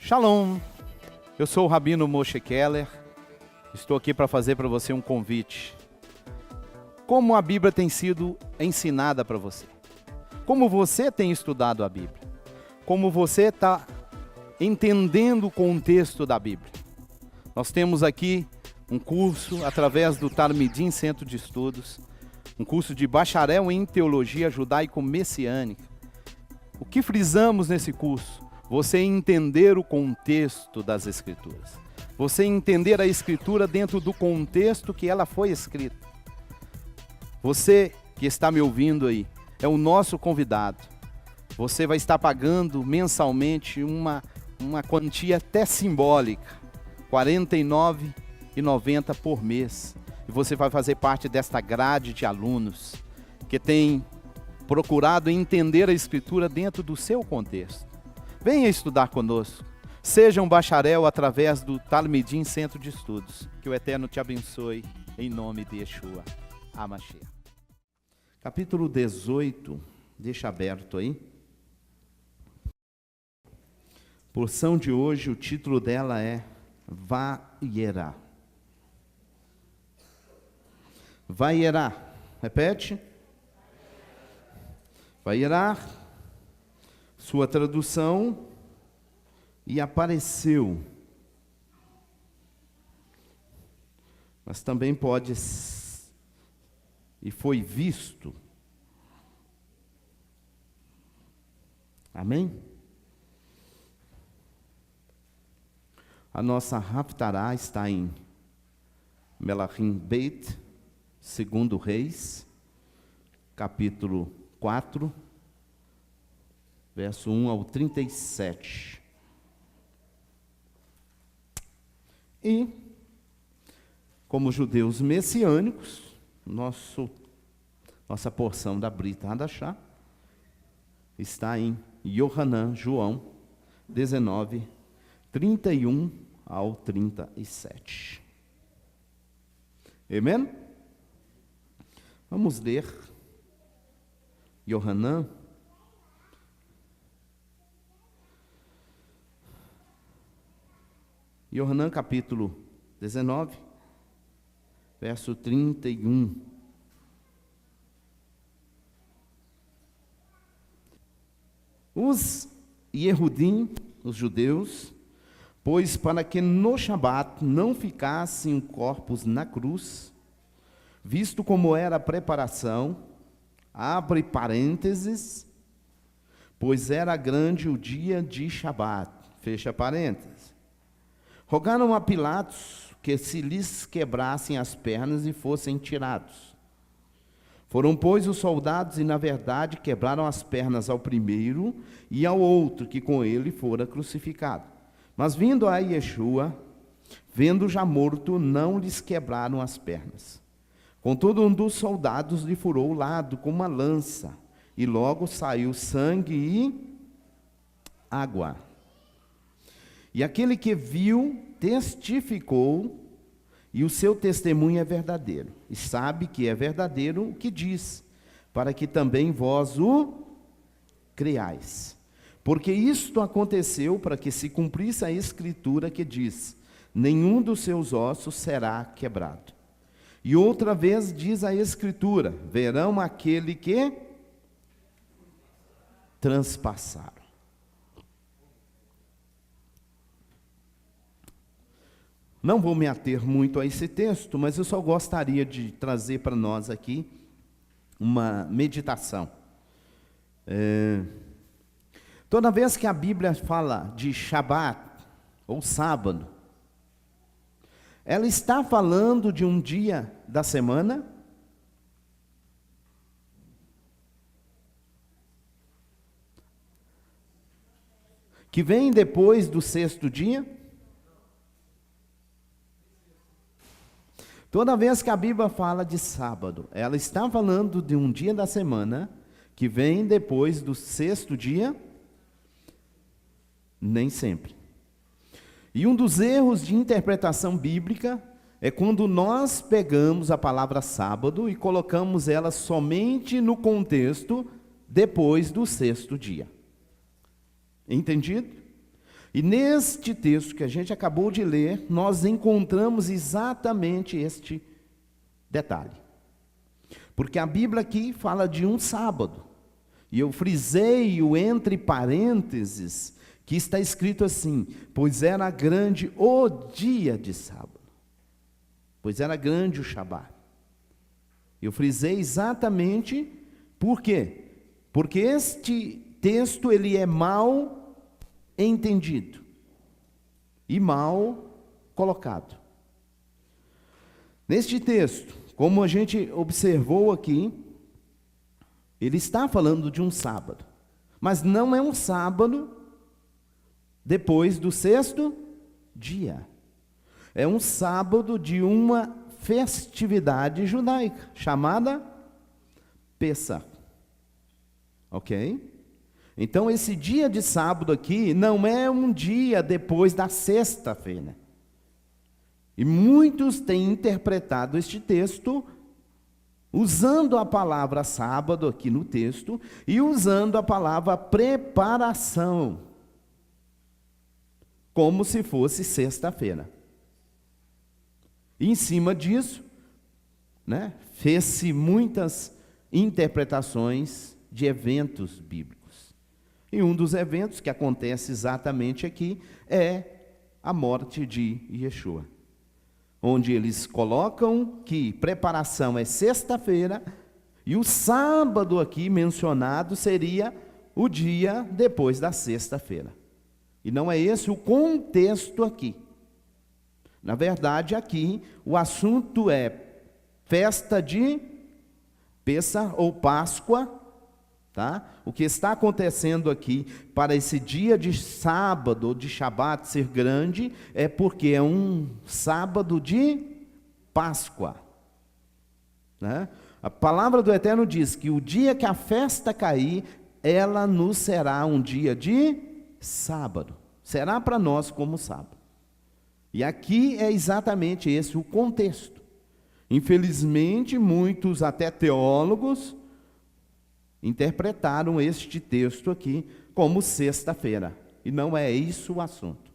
Shalom, eu sou o Rabino Moshe Keller, estou aqui para fazer para você um convite. Como a Bíblia tem sido ensinada para você? Como você tem estudado a Bíblia? Como você está entendendo o contexto da Bíblia? Nós temos aqui um curso através do Talmidim Centro de Estudos, um curso de bacharel em Teologia Judaico-Messiânica. O que frisamos nesse curso? Você entender o contexto das Escrituras. Você entender a Escritura dentro do contexto que ela foi escrita. Você que está me ouvindo aí, é o nosso convidado. Você vai estar pagando mensalmente uma quantia até simbólica, R$ 49,90 por mês. E você vai fazer parte desta grade de alunos que tem procurado entender a Escritura dentro do seu contexto. Venha estudar conosco. Seja um bacharel através do Talmidim Centro de Estudos. Que o Eterno te abençoe, em nome de Yeshua. Hamashiach. Capítulo 18, deixa aberto aí. Porção de hoje, o título dela é Vayera. Vayera, repete. Vayera, sua tradução, e apareceu. Mas também pode, e foi visto. Amém? A nossa Haftará está em Melachim Beit, 2 Reis, capítulo 4, verso 1 ao 37. E, como judeus messiânicos, nossa porção da Brita Hadashah está em Yohanan, João 19, 31 ao 37. Amém? Vamos ler Yohanan, capítulo 19, verso 31. Os Yehudim, os judeus, pois para que no Shabat não ficassem corpos na cruz, visto como era a preparação, abre parênteses, pois era grande o dia de Shabat, fecha parênteses. Rogaram a Pilatos que se lhes quebrassem as pernas e fossem tirados. Foram, pois, os soldados e, na verdade, quebraram as pernas ao primeiro e ao outro que com ele fora crucificado. Mas vindo a Yeshua, vendo já morto, não lhes quebraram as pernas. Contudo, um dos soldados lhe furou o lado com uma lança, e logo saiu sangue e água. E aquele que viu, testificou, e o seu testemunho é verdadeiro. E sabe que é verdadeiro o que diz, para que também vós o creais. Porque isto aconteceu para que se cumprisse a Escritura que diz: nenhum dos seus ossos será quebrado. E outra vez diz a Escritura: verão aquele que transpassaram. Não vou me ater muito a esse texto, mas eu só gostaria de trazer para nós aqui uma meditação. Toda vez que a Bíblia fala de Shabat, ou sábado, ela está falando de um dia da semana? Que vem depois do sexto dia? Toda vez que a Bíblia fala de sábado, ela está falando de um dia da semana que vem depois do sexto dia? Nem sempre. E um dos erros de interpretação bíblica é quando nós pegamos a palavra sábado e colocamos ela somente no contexto depois do sexto dia. Entendido? E neste texto que a gente acabou de ler, nós encontramos exatamente este detalhe. Porque a Bíblia aqui fala de um sábado. E eu frisei o entre parênteses, que está escrito assim: pois era grande o dia de sábado. Pois era grande o Shabat. Eu frisei exatamente por quê? Porque este texto ele é mal entendido e mal colocado. Neste texto, como a gente observou aqui, ele está falando de um sábado, mas não é um sábado depois do sexto dia. É um sábado de uma festividade judaica chamada Pessach. Ok? Então esse dia de sábado aqui não é um dia depois da sexta-feira. E muitos têm interpretado este texto usando a palavra sábado aqui no texto e usando a palavra preparação, como se fosse sexta-feira. E em cima disso, fez-se muitas interpretações de eventos bíblicos. E um dos eventos que acontece exatamente aqui é a morte de Yeshua, onde eles colocam que preparação é sexta-feira e o sábado aqui mencionado seria o dia depois da sexta-feira. E não é esse o contexto aqui. Na verdade, aqui o assunto é festa de Pessach ou Páscoa, tá? O que está acontecendo aqui para esse dia de sábado, de Shabat ser grande, é porque é um sábado de Páscoa, né? A palavra do Eterno diz que o dia que a festa cair, ela nos será um dia de sábado. Será para nós como sábado. E aqui é exatamente esse o contexto. Infelizmente, muitos até teólogos interpretaram este texto aqui como sexta-feira. E não é isso o assunto.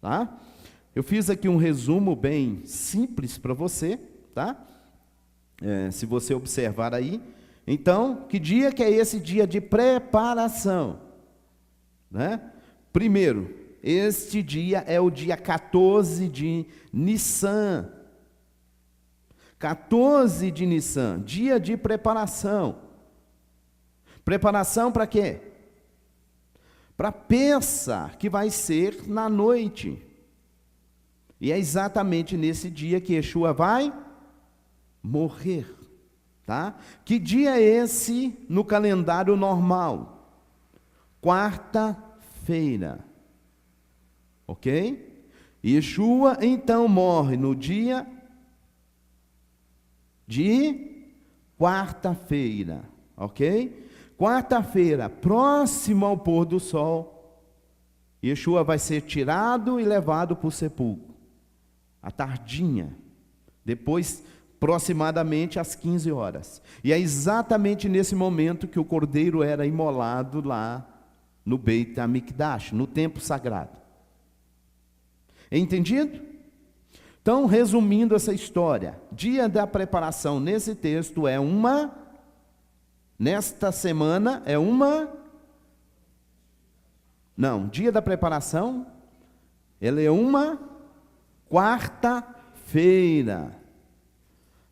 Tá? Eu fiz aqui um resumo bem simples para você, tá? Se você observar aí. Então, que dia que é esse dia de preparação? Né? Primeiro, este dia é o dia 14 de Nissan. 14 de Nissan, dia de preparação. Preparação para quê? Para Pessach, que vai ser na noite. E é exatamente nesse dia que Yeshua vai morrer. Tá? Que dia é esse no calendário normal? Quarta-feira. Ok? Yeshua então morre no dia de quarta-feira. Ok? Quarta-feira, próximo ao pôr do sol, Yeshua vai ser tirado e levado para o sepulcro. À tardinha. Depois, aproximadamente às 15 horas. E é exatamente nesse momento que o cordeiro era imolado lá no Beit HaMikdash, no templo sagrado. Entendido? Então, resumindo essa história, dia da preparação nesse texto nesta semana dia da preparação, ele é uma quarta-feira.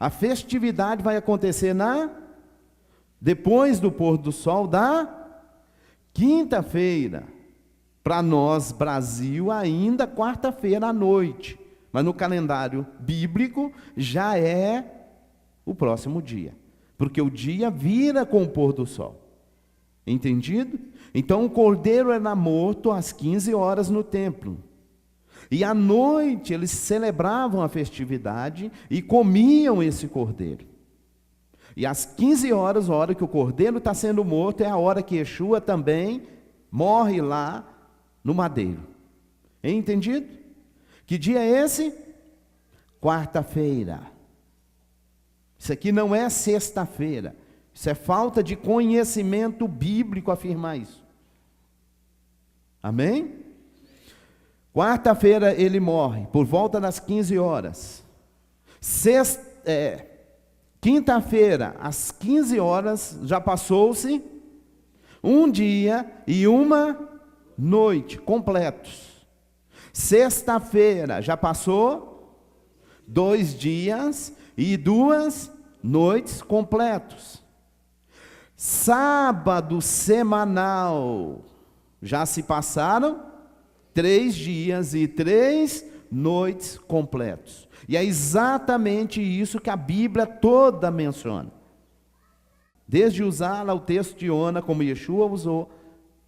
A festividade vai acontecer depois do pôr do sol da quinta-feira. Para nós, Brasil, ainda quarta-feira à noite. Mas no calendário bíblico já é o próximo dia. Porque o dia vira com o pôr do sol. Entendido? Então o cordeiro era morto às 15 horas no templo. E à noite eles celebravam a festividade e comiam esse cordeiro. E às 15 horas, a hora que o cordeiro está sendo morto, é a hora que Yeshua também morre lá no madeiro. Entendido? Que dia é esse? Quarta-feira. Isso aqui não é sexta-feira. Isso é falta de conhecimento bíblico afirmar isso. Amém? Quarta-feira ele morre, por volta das 15 horas. Quinta-feira, às 15 horas, já passou-se um dia e uma noite completos. Sexta-feira, já passou 2 dias e 2 noites completos. Sábado semanal, já se passaram 3 dias e 3 noites completos. E é exatamente isso que a Bíblia toda menciona. Desde usar lá o texto de Iona, como Yeshua usou,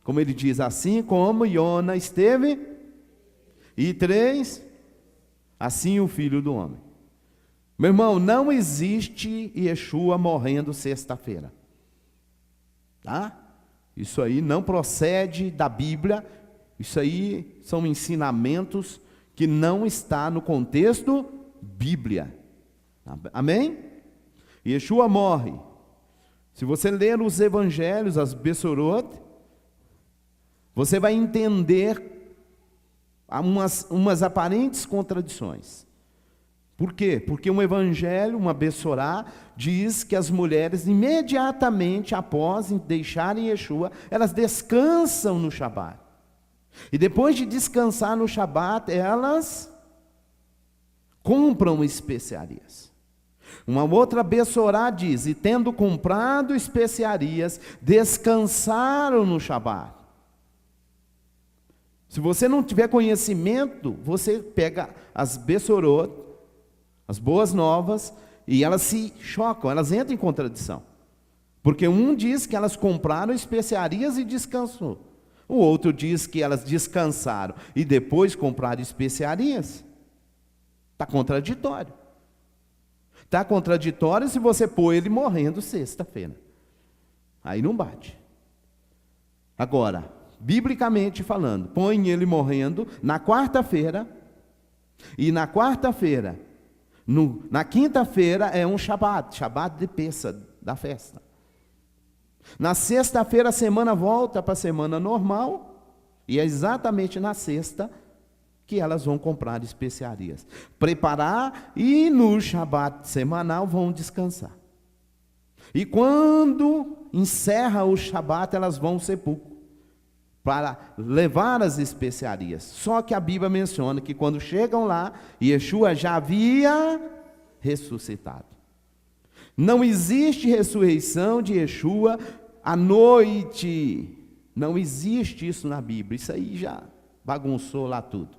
como ele diz, assim como Iona esteve, e 3, assim o Filho do Homem. Meu irmão, não existe Yeshua morrendo sexta-feira. Tá? Isso aí não procede da Bíblia. Isso aí são ensinamentos que não está no contexto Bíblia. Amém? Yeshua morre. Se você ler os evangelhos, as Bessorot, você vai entender umas aparentes contradições. Por quê? Porque um evangelho, uma Bessorá, diz que as mulheres, imediatamente após deixarem Yeshua, elas descansam no Shabat. E depois de descansar no Shabat, elas compram especiarias. Uma outra Bessorá diz, e tendo comprado especiarias, descansaram no Shabat. Se você não tiver conhecimento, você pega as Bessorot, as boas novas, e elas se chocam, elas entram em contradição. Porque um diz que elas compraram especiarias e descansou. O outro diz que elas descansaram e depois compraram especiarias. Está contraditório. Está contraditório se você pôr ele morrendo sexta-feira. Aí não bate. Agora, biblicamente falando, põe ele morrendo na quarta-feira, e na quarta-feira, na quinta-feira é um Shabat de Pêssah, da festa. Na sexta-feira a semana volta para a semana normal, e é exatamente na sexta que elas vão comprar especiarias, preparar, e no Shabat semanal vão descansar. E quando encerra o Shabat, elas vão ao sepulcro para levar as especiarias. Só que a Bíblia menciona que quando chegam lá, Yeshua já havia ressuscitado. Não existe ressurreição de Yeshua à noite. Não existe isso na Bíblia. Isso aí já bagunçou lá tudo.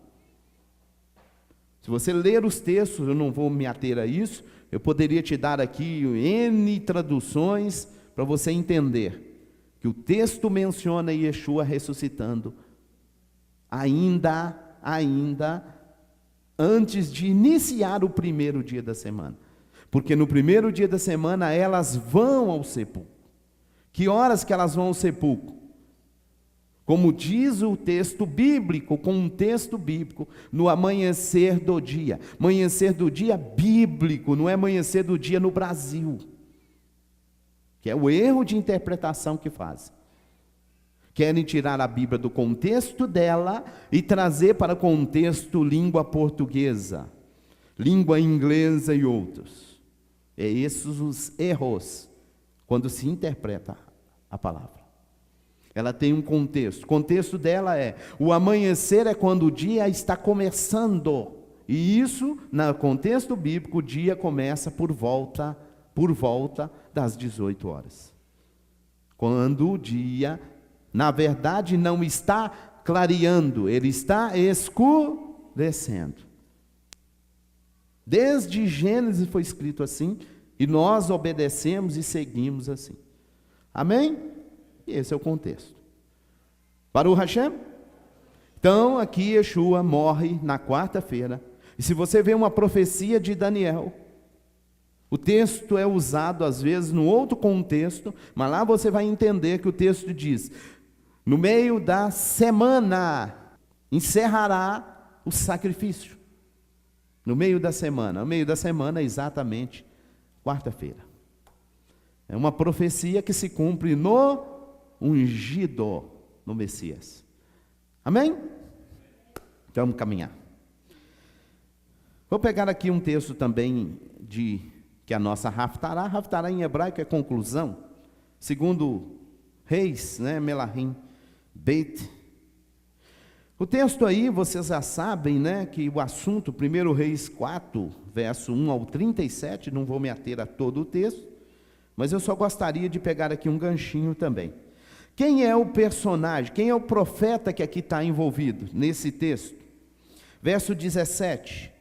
Se você ler os textos, eu não vou me ater a isso, eu poderia te dar aqui N traduções para você entender que o texto menciona Yeshua ressuscitando ainda antes de iniciar o primeiro dia da semana. Porque no primeiro dia da semana elas vão ao sepulcro. Que horas que elas vão ao sepulcro? Como diz o texto bíblico, com um texto bíblico, no amanhecer do dia. Amanhecer do dia bíblico, não é amanhecer do dia no Brasil. Que é o erro de interpretação que fazem. Querem tirar a Bíblia do contexto dela e trazer para o contexto língua portuguesa, língua inglesa e outros. É esses os erros, quando se interpreta a palavra. Ela tem um contexto. O contexto dela é, o amanhecer é quando o dia está começando. E isso, no contexto bíblico, o dia começa por volta das 18 horas. Quando o dia, na verdade, não está clareando, ele está escurecendo. Desde Gênesis foi escrito assim, e nós obedecemos e seguimos assim. Amém? E esse é o contexto. Baruch Hashem? Então, aqui Yeshua morre na quarta-feira. E se você vê uma profecia de Daniel, o texto é usado às vezes no outro contexto, mas lá você vai entender que o texto diz, no meio da semana, encerrará o sacrifício. No meio da semana. No meio da semana é exatamente quarta-feira. É uma profecia que se cumpre no ungido, no Messias. Amém? Vamos caminhar. Vou pegar aqui um texto também que a nossa Haftará. Haftará em hebraico é conclusão. Segundo Reis, né, Melahim, Beit. O texto aí, vocês já sabem, né, que o assunto, 1 Reis 4, verso 1 ao 37, não vou me ater a todo o texto, mas eu só gostaria de pegar aqui um ganchinho também. Quem é o personagem, quem é o profeta que aqui está envolvido nesse texto? Verso 17.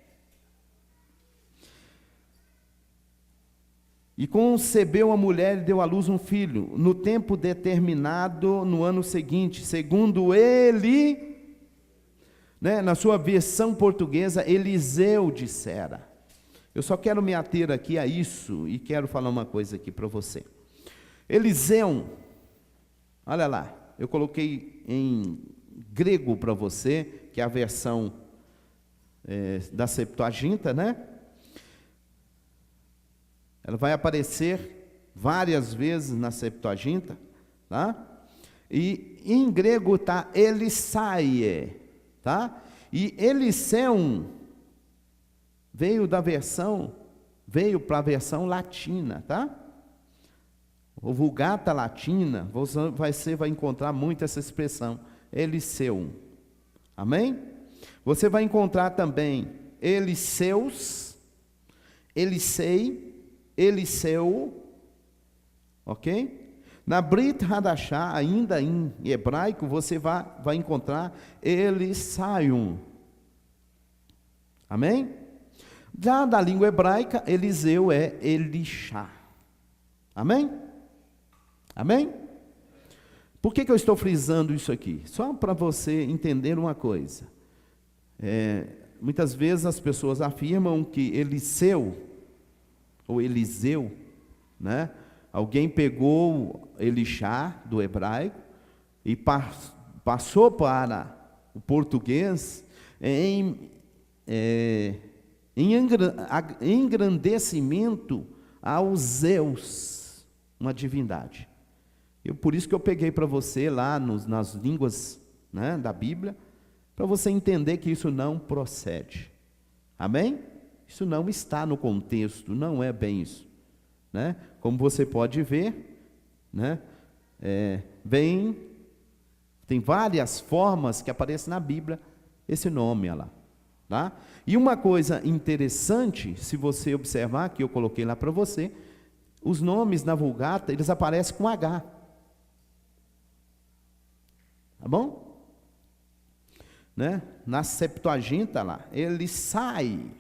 E concebeu a mulher e deu à luz um filho, no tempo determinado, no ano seguinte, segundo ele, né, na sua versão portuguesa, Eliseu dissera. Eu só quero me ater aqui a isso e quero falar uma coisa aqui para você. Eliseu, olha lá, eu coloquei em grego para você, que é a versão da Septuaginta, né? Ela vai aparecer várias vezes na Septuaginta, tá? E em grego está Elisaie, tá? E Eliseu veio para a versão latina, tá? O Vulgata Latina, você vai encontrar muito essa expressão, Eliseu. Amém? Você vai encontrar também Eliseus, Elisei, Eliseu, ok? Na Brit Hadashah, ainda em hebraico, você vai encontrar Elisaium. Amém? Já da língua hebraica, Eliseu é Elisha. Amém? Amém? Por que eu estou frisando isso aqui? Só para você entender uma coisa. Muitas vezes as pessoas afirmam que Eliseu, ou Eliseu, né? Alguém pegou Elisha do hebraico e passou para o português em engrandecimento aos Zeus, uma divindade. Por isso que eu peguei para você lá nas línguas, né, da Bíblia, para você entender que isso não procede. Amém? Isso não está no contexto, não é bem isso, né? Como você pode ver, né? Tem várias formas que aparecem na Bíblia esse nome, olha lá, tá? E uma coisa interessante, se você observar, que eu coloquei lá para você, os nomes na Vulgata, eles aparecem com H, tá bom? Né? Na Septuaginta lá, ele sai.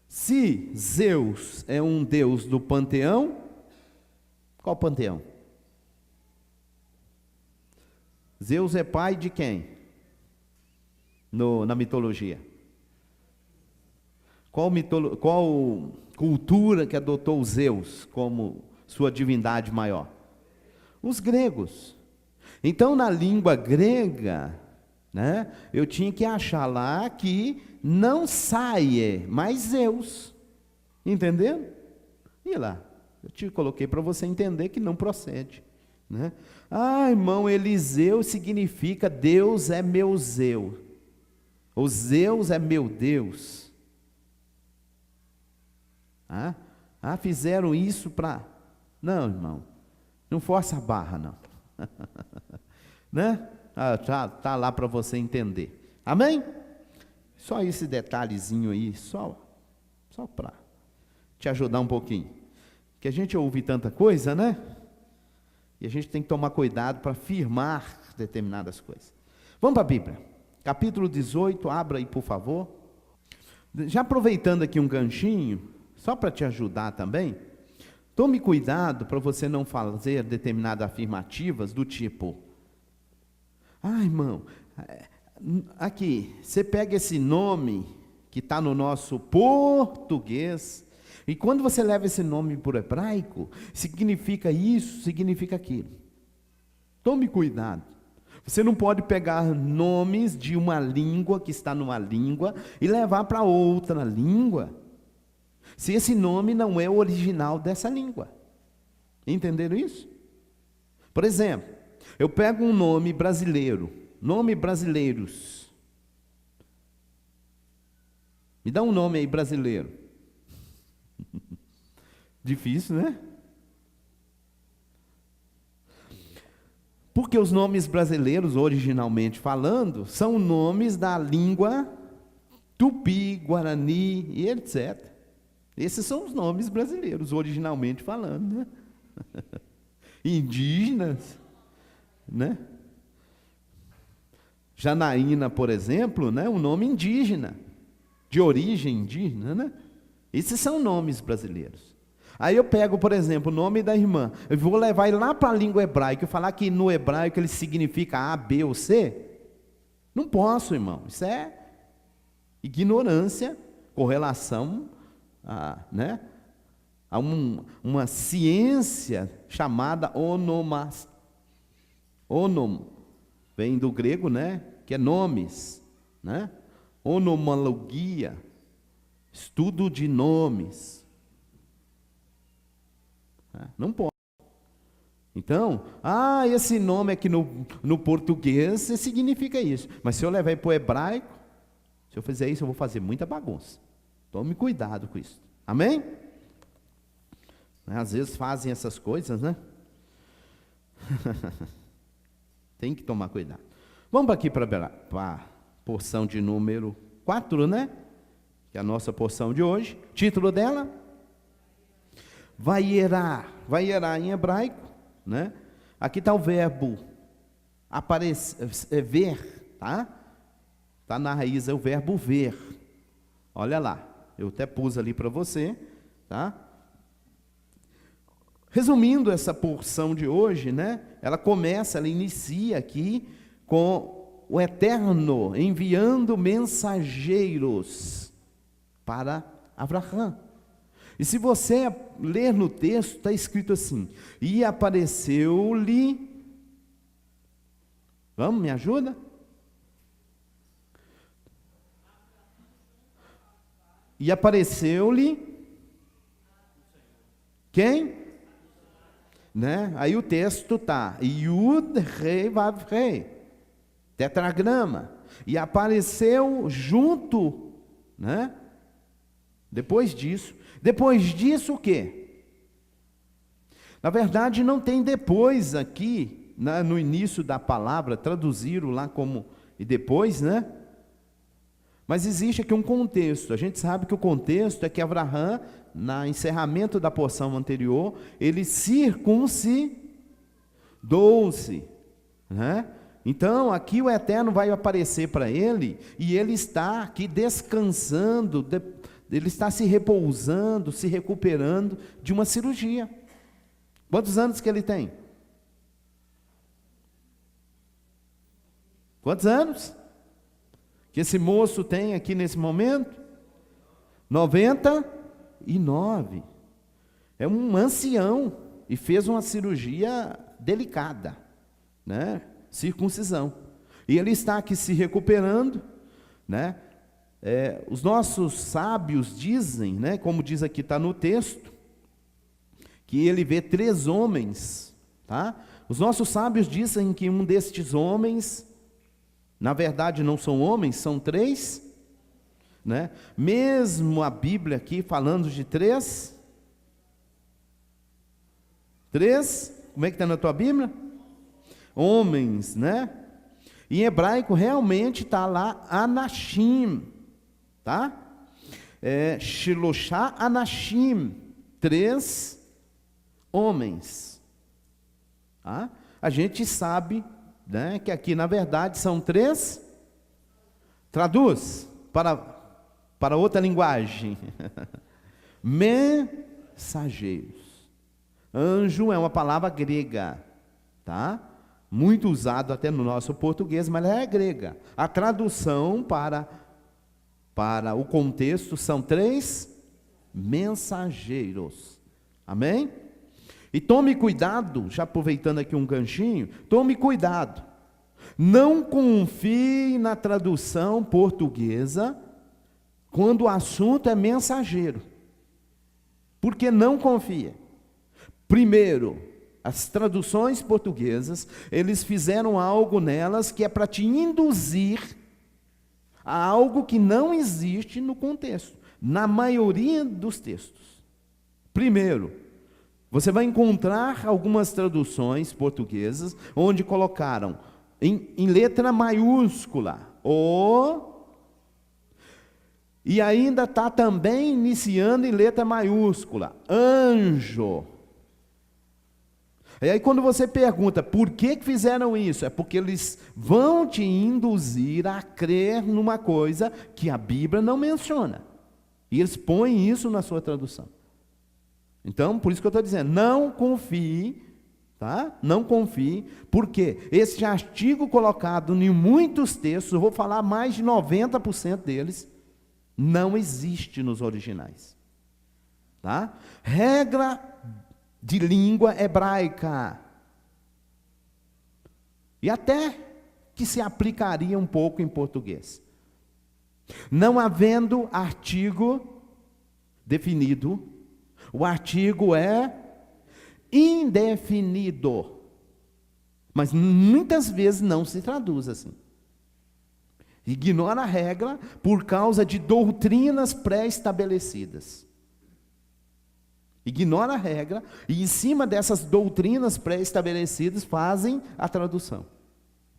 Se Zeus é um deus do panteão, qual panteão? Zeus é pai de quem? Na mitologia. Qual cultura que adotou Zeus como sua divindade maior? Os gregos. Então, na língua grega, né, eu tinha que achar lá que não saia, mas Zeus. Entendendo? E lá, eu te coloquei para você entender que não procede, né? Irmão, Eliseu significa Deus é meu Zeus. O Zeus é meu Deus. Fizeram isso para... Não, irmão, não força a barra, não. Né? Tá lá para você entender. Amém? Só esse detalhezinho aí, só para te ajudar um pouquinho. Que a gente ouve tanta coisa, né? E a gente tem que tomar cuidado para afirmar determinadas coisas. Vamos para a Bíblia. Capítulo 18, abra aí, por favor. Já aproveitando aqui um ganchinho, só para te ajudar também, tome cuidado para você não fazer determinadas afirmativas do tipo: irmão, aqui, você pega esse nome que está no nosso português, e quando você leva esse nome para o hebraico, significa isso, significa aquilo. Tome cuidado. Você não pode pegar nomes de uma língua que está numa língua e levar para outra língua, se esse nome não é o original dessa língua. Entenderam isso? Por exemplo, Eu pego um nome brasileiro, nome brasileiros. Me dá um nome aí brasileiro. Difícil, né? Porque os nomes brasileiros, originalmente falando, são nomes da língua tupi, guarani e etc. Esses são os nomes brasileiros, originalmente falando, né? Indígenas, né? Janaína, por exemplo, né? Um nome indígena, de origem indígena, né? Esses são nomes brasileiros. Aí eu pego, por exemplo, o nome da irmã, eu vou levar ele lá para a língua hebraica, e falar que no hebraico ele significa A, B ou C? Não posso, irmão. Isso é ignorância com relação a, né, a uma ciência chamada onomas. Onom, vem do grego, né, que é nomes, né? Onomologia, estudo de nomes. Não pode. Então, esse nome aqui no português significa isso. Mas se eu levar para o hebraico, se eu fizer isso, eu vou fazer muita bagunça. Tome cuidado com isso. Amém? Às vezes fazem essas coisas, né? Tem que tomar cuidado. Vamos aqui para a porção de número 4, né? Que é a nossa porção de hoje. Título dela? Vaiera em hebraico, né? Aqui está o verbo aparecer, ver, tá? Está na raiz, é o verbo ver. Olha lá, eu até pus ali para você, tá? Resumindo essa porção de hoje, né? Ela inicia aqui com o Eterno enviando mensageiros para Abraão. E se você ler no texto, está escrito assim: e apareceu-lhe, vamos, me ajuda? E apareceu-lhe, quem? Né? Aí o texto está, Yud, Rei, Vav, Rei, tetragrama, e apareceu junto, né? Depois disso o quê? Na verdade não tem depois aqui, né, no início da palavra, traduziram lá como e depois, né? Mas existe aqui um contexto. A gente sabe que o contexto é que Abraão, no encerramento da porção anterior, ele circuncidou-se, né? Então aqui o Eterno vai aparecer para ele, e ele está aqui descansando, ele está se repousando, se recuperando de uma cirurgia. Quantos anos que ele tem? Quantos anos que esse moço tem aqui nesse momento? 99. É um ancião e fez uma cirurgia delicada, né? Circuncisão. E ele está aqui se recuperando, né? Os nossos sábios dizem, né, como diz aqui, está no texto, que ele vê 3 homens, tá? Os nossos sábios dizem que um destes homens, na verdade não são homens, são 3, né? Mesmo a Bíblia aqui falando de 3, como é que está na tua Bíblia? Homens, né? Em hebraico realmente está lá Anashim, tá? Shiloshá Anashim, 3 homens, tá? A gente sabe, né, que aqui na verdade são 3, traduz para outra linguagem, mensageiros. Anjo é uma palavra grega, tá? Muito usado até no nosso português, mas ela é grega. A tradução para o contexto são 3 mensageiros. Amém? E tome cuidado, já aproveitando aqui um ganchinho, tome cuidado. Não confie na tradução portuguesa quando o assunto é mensageiro. Porque não confia. Primeiro, As traduções portuguesas, eles fizeram algo nelas que é para te induzir a algo que não existe no contexto, na maioria dos textos. Primeiro, você vai encontrar algumas traduções portuguesas onde colocaram em letra maiúscula o, e ainda está também iniciando em letra maiúscula, anjo. E aí quando você pergunta por que fizeram isso, é porque eles vão te induzir a crer numa coisa que a Bíblia não menciona. E eles põem isso na sua tradução. Então, por isso que eu estou dizendo, não confie, tá? Não confie, porque esse artigo colocado em muitos textos, eu vou falar mais de 90% deles, não existe nos originais. Tá? Regra de língua hebraica. E até que se aplicaria um pouco em português. Não havendo artigo definido, o artigo é indefinido. Mas muitas vezes não se traduz assim. Ignora a regra por causa de doutrinas pré-estabelecidas. Ignora a regra e em cima dessas doutrinas pré-estabelecidas fazem a tradução,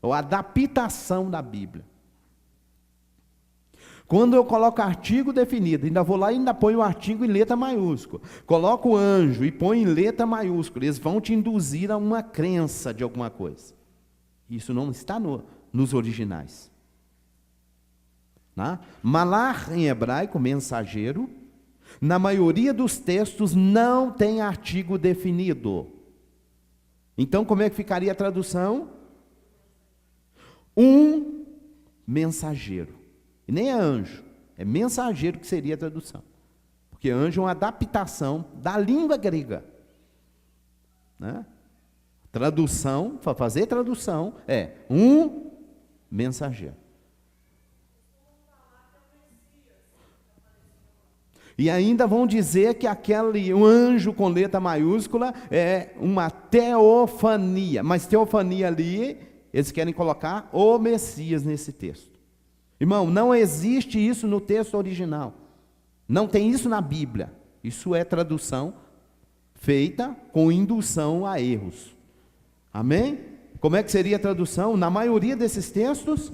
ou a adaptação da Bíblia. Quando eu coloco artigo definido, ainda vou lá e ainda ponho o artigo em letra maiúscula. Coloco anjo e ponho em letra maiúscula. Eles vão te induzir a uma crença de alguma coisa. Isso não está nos originais. Tá? Malar em hebraico, mensageiro. Na maioria dos textos não tem artigo definido. Então como é que ficaria a tradução? Um mensageiro. E nem é anjo, é mensageiro que seria a tradução. Porque anjo é uma adaptação da língua grega. Né? Tradução, para fazer tradução, é um mensageiro. E ainda vão dizer que um anjo com letra maiúscula é uma teofania. Mas teofania ali, eles querem colocar o Messias nesse texto. Irmão, não existe isso no texto original. Não tem isso na Bíblia. Isso é tradução feita com indução a erros. Amém? Como é que seria a tradução? Na maioria desses textos,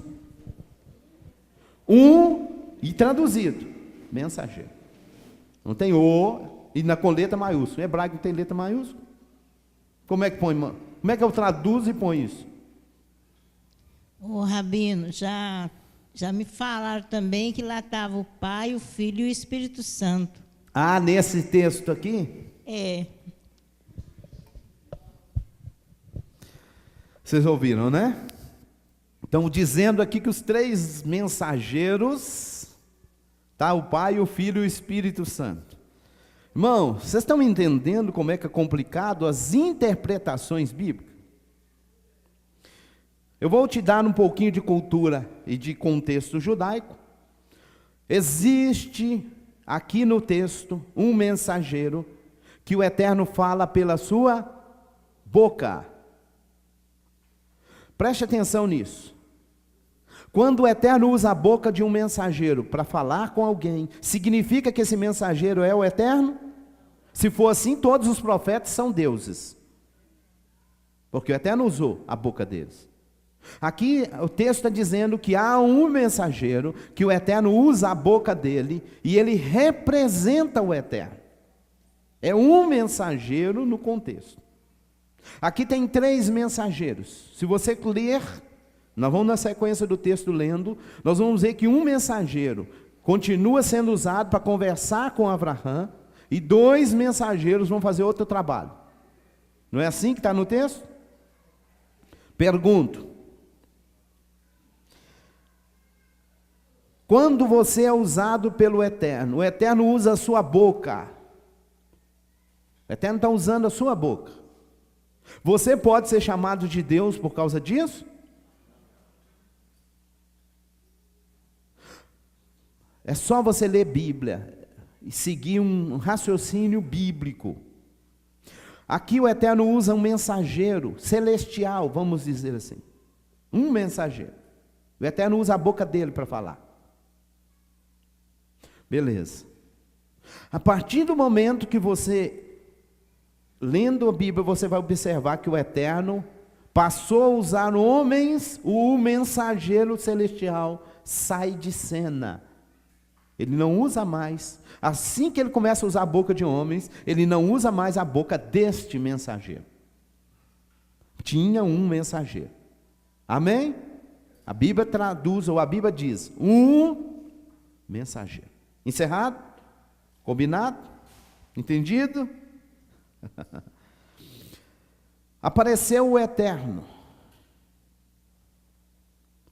e traduzido, mensageiro. Não tem o, e com letra maiúscula. Em hebraico não tem letra maiúscula. Como é que põe? Como é que eu traduzo e põe isso? Ô Rabino, já me falaram também que lá estava o Pai, o Filho e o Espírito Santo. Ah, nesse texto aqui? É. Vocês ouviram, né? Então, dizendo aqui que os três mensageiros, tá? O Pai, o Filho e o Espírito Santo. Irmão, vocês estão entendendo como é que é complicado as interpretações bíblicas? Eu vou te dar um pouquinho de cultura e de contexto judaico. Existe aqui no texto um mensageiro que o Eterno fala pela sua boca. Preste atenção nisso. Quando o Eterno usa a boca de um mensageiro para falar com alguém, significa que esse mensageiro é o Eterno? Se for assim, todos os profetas são deuses. Porque o Eterno usou a boca deles. Aqui o texto está dizendo que há um mensageiro, que o Eterno usa a boca dele, e ele representa o Eterno. É um mensageiro no contexto. Aqui tem três mensageiros. Se você ler, nós vamos na sequência do texto lendo, nós vamos ver que um mensageiro continua sendo usado para conversar com Abraão, e dois mensageiros vão fazer outro trabalho. Não é assim que está no texto? Pergunto. Quando você é usado pelo Eterno, o Eterno usa a sua boca. O Eterno está usando a sua boca. Você pode ser chamado de Deus por causa disso? É só você ler Bíblia e seguir um raciocínio bíblico. Aqui o Eterno usa um mensageiro celestial, vamos dizer assim. Um mensageiro. O Eterno usa a boca dele para falar. Beleza. A partir do momento que você, lendo a Bíblia, você vai observar que o Eterno passou a usar homens, o mensageiro celestial sai de cena. Ele não usa mais. Assim que ele começa a usar a boca de homens, ele não usa mais a boca deste mensageiro. Tinha um mensageiro. Amém? A Bíblia traduz, ou a Bíblia diz, um mensageiro. Encerrado? Combinado? Entendido? Apareceu o Eterno.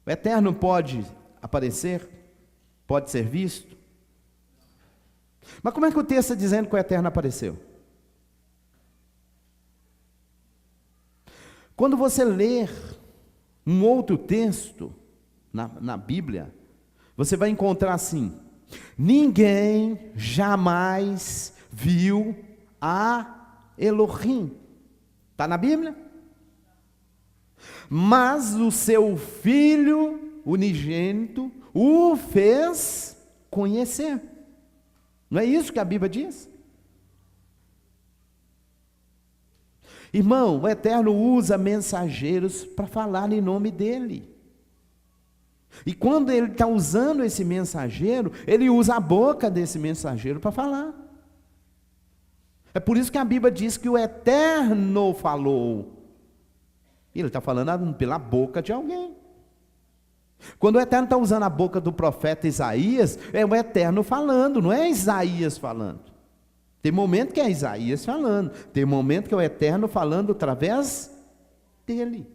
O Eterno pode aparecer? Pode ser visto? Mas como é que o texto está dizendo que o Eterno apareceu? Quando você ler um outro texto na Bíblia, você vai encontrar assim: ninguém jamais viu a Elohim. Está na Bíblia? Mas o seu Filho unigênito o fez conhecer. Não é isso que a Bíblia diz? Irmão, o Eterno usa mensageiros para falar em nome dEle. E quando Ele está usando esse mensageiro, Ele usa a boca desse mensageiro para falar. É por isso que a Bíblia diz que o Eterno falou. Ele está falando pela boca de alguém. Quando o Eterno está usando a boca do profeta Isaías, é o Eterno falando, não é Isaías falando. Tem momento que é Isaías falando, tem momento que é o Eterno falando através dele.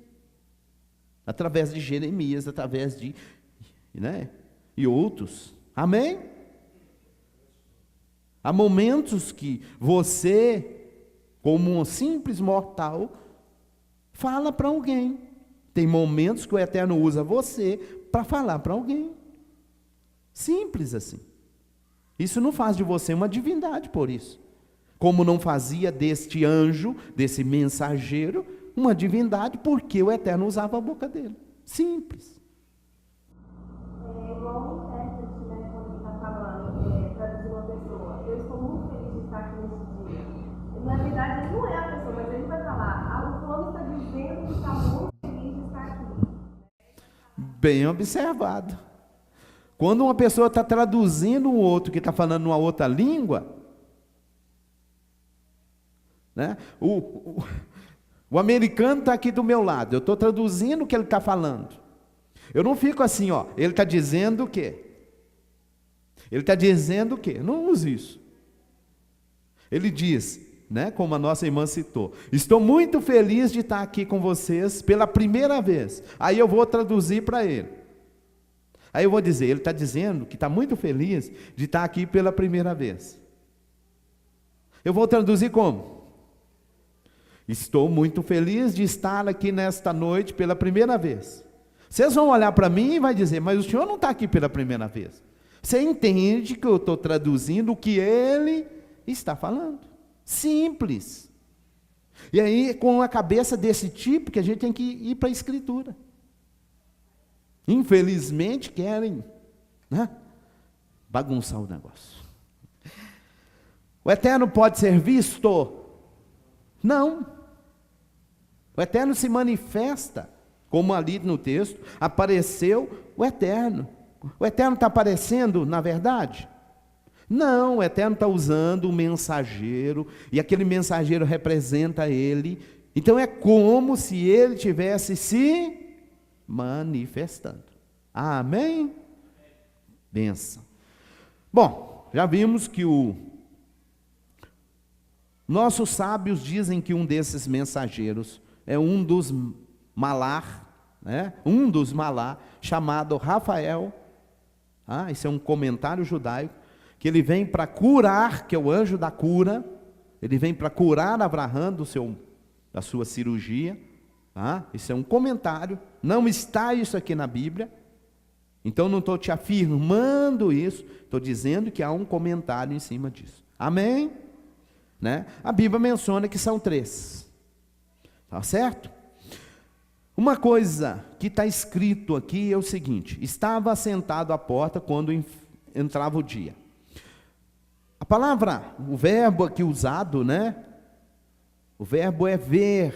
Através de Jeremias, através de, e outros. Amém? Há momentos que você, como um simples mortal, fala para alguém. Tem momentos que o Eterno usa você para falar para alguém. Simples assim. Isso não faz de você uma divindade por isso. Como não fazia deste anjo, desse mensageiro, uma divindade, porque o Eterno usava a boca dele. Simples. É igual um intérprete, né, quando está falando, traduzir uma pessoa. Eu estou muito feliz de estar aqui nesse dia. Na verdade, ele não é a pessoa, mas ele vai falar. O fulano está dizendo que está muito feliz de estar aqui. Bem observado. Quando uma pessoa está traduzindo o outro que está falando uma outra língua, né? O americano está aqui do meu lado, eu estou traduzindo o que ele está falando. Eu não fico assim, ó, ele está dizendo o quê? Ele está dizendo o quê? Não use isso. Ele diz, né, como a nossa irmã citou, estou muito feliz de estar aqui com vocês pela primeira vez. Aí eu vou traduzir para ele. Aí eu vou dizer, ele está dizendo que está muito feliz de estar aqui pela primeira vez. Eu vou traduzir como? Estou muito feliz de estar aqui nesta noite pela primeira vez. Vocês vão olhar para mim e vai dizer, mas o senhor não está aqui pela primeira vez. Você entende que eu estou traduzindo o que ele está falando. Simples. E aí, com a cabeça desse tipo, que a gente tem que ir para a Escritura. Infelizmente, querem, né, bagunçar o negócio. O Eterno pode ser visto? Não. O Eterno se manifesta, como ali no texto, apareceu o Eterno. O Eterno está aparecendo, na verdade? Não, o Eterno está usando o mensageiro, e aquele mensageiro representa ele. Então é como se ele tivesse se manifestando. Amém? Benção. Bom, já vimos que nossos sábios dizem que um desses mensageiros é um dos Malar, né? Um dos Malar, chamado Rafael. Isso é um comentário judaico, que ele vem para curar, que é o anjo da cura. Ele vem para curar Abraão da sua cirurgia. Isso é um comentário, não está isso aqui na Bíblia. Então não estou te afirmando isso, estou dizendo que há um comentário em cima disso. Amém? né? A Bíblia menciona que são 3. Tá certo? Uma coisa que está escrito aqui é o seguinte: estava sentado à porta quando entrava o dia. A palavra, o verbo aqui usado, né? O verbo é ver.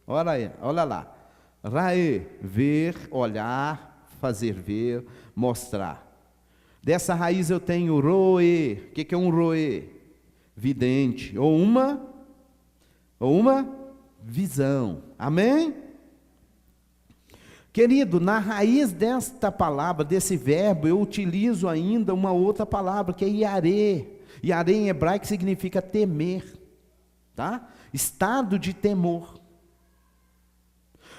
Olha aí, olha lá. Rae, ver, olhar, fazer ver, mostrar. Dessa raiz eu tenho roe. O que é um roe? Vidente. Ou uma visão. Amém? Querido, na raiz desta palavra, desse verbo, eu utilizo ainda uma outra palavra, que é iarê. Iarê em hebraico significa temer, tá? Estado de temor.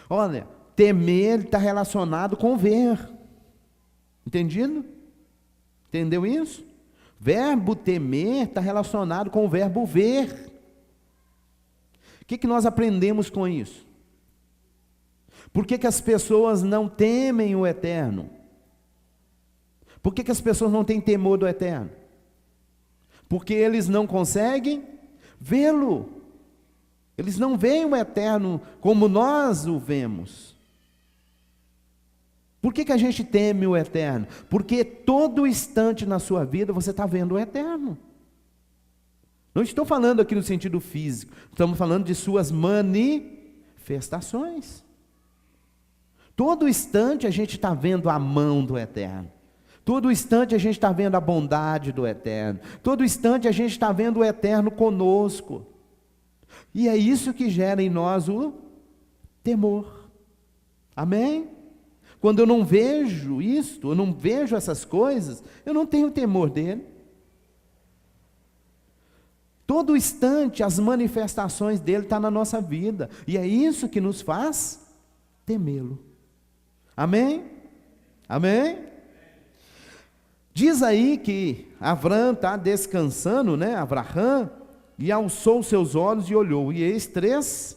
Olha, temer está relacionado com ver. Entendido? Entendeu isso? Verbo temer está relacionado com o verbo ver. O que nós aprendemos com isso? Por que as pessoas não temem o eterno? Por que as pessoas não têm temor do eterno? Porque eles não conseguem vê-lo. Eles não veem o eterno como nós o vemos. Por que a gente teme o eterno? Porque todo instante na sua vida você está vendo o eterno. Não estou falando aqui no sentido físico, estamos falando de suas manifestações. Todo instante a gente está vendo a mão do eterno. Todo instante a gente está vendo a bondade do eterno. Todo instante a gente está vendo o eterno conosco. E é isso que gera em nós o temor. Amém? Quando eu não vejo isto, eu não vejo essas coisas, eu não tenho temor dele. Todo instante as manifestações dele estão na nossa vida. E é isso que nos faz temê-lo. Amém? Amém? Diz aí que Abrão está descansando, né? Abraham, e alçou seus olhos e olhou, e eis três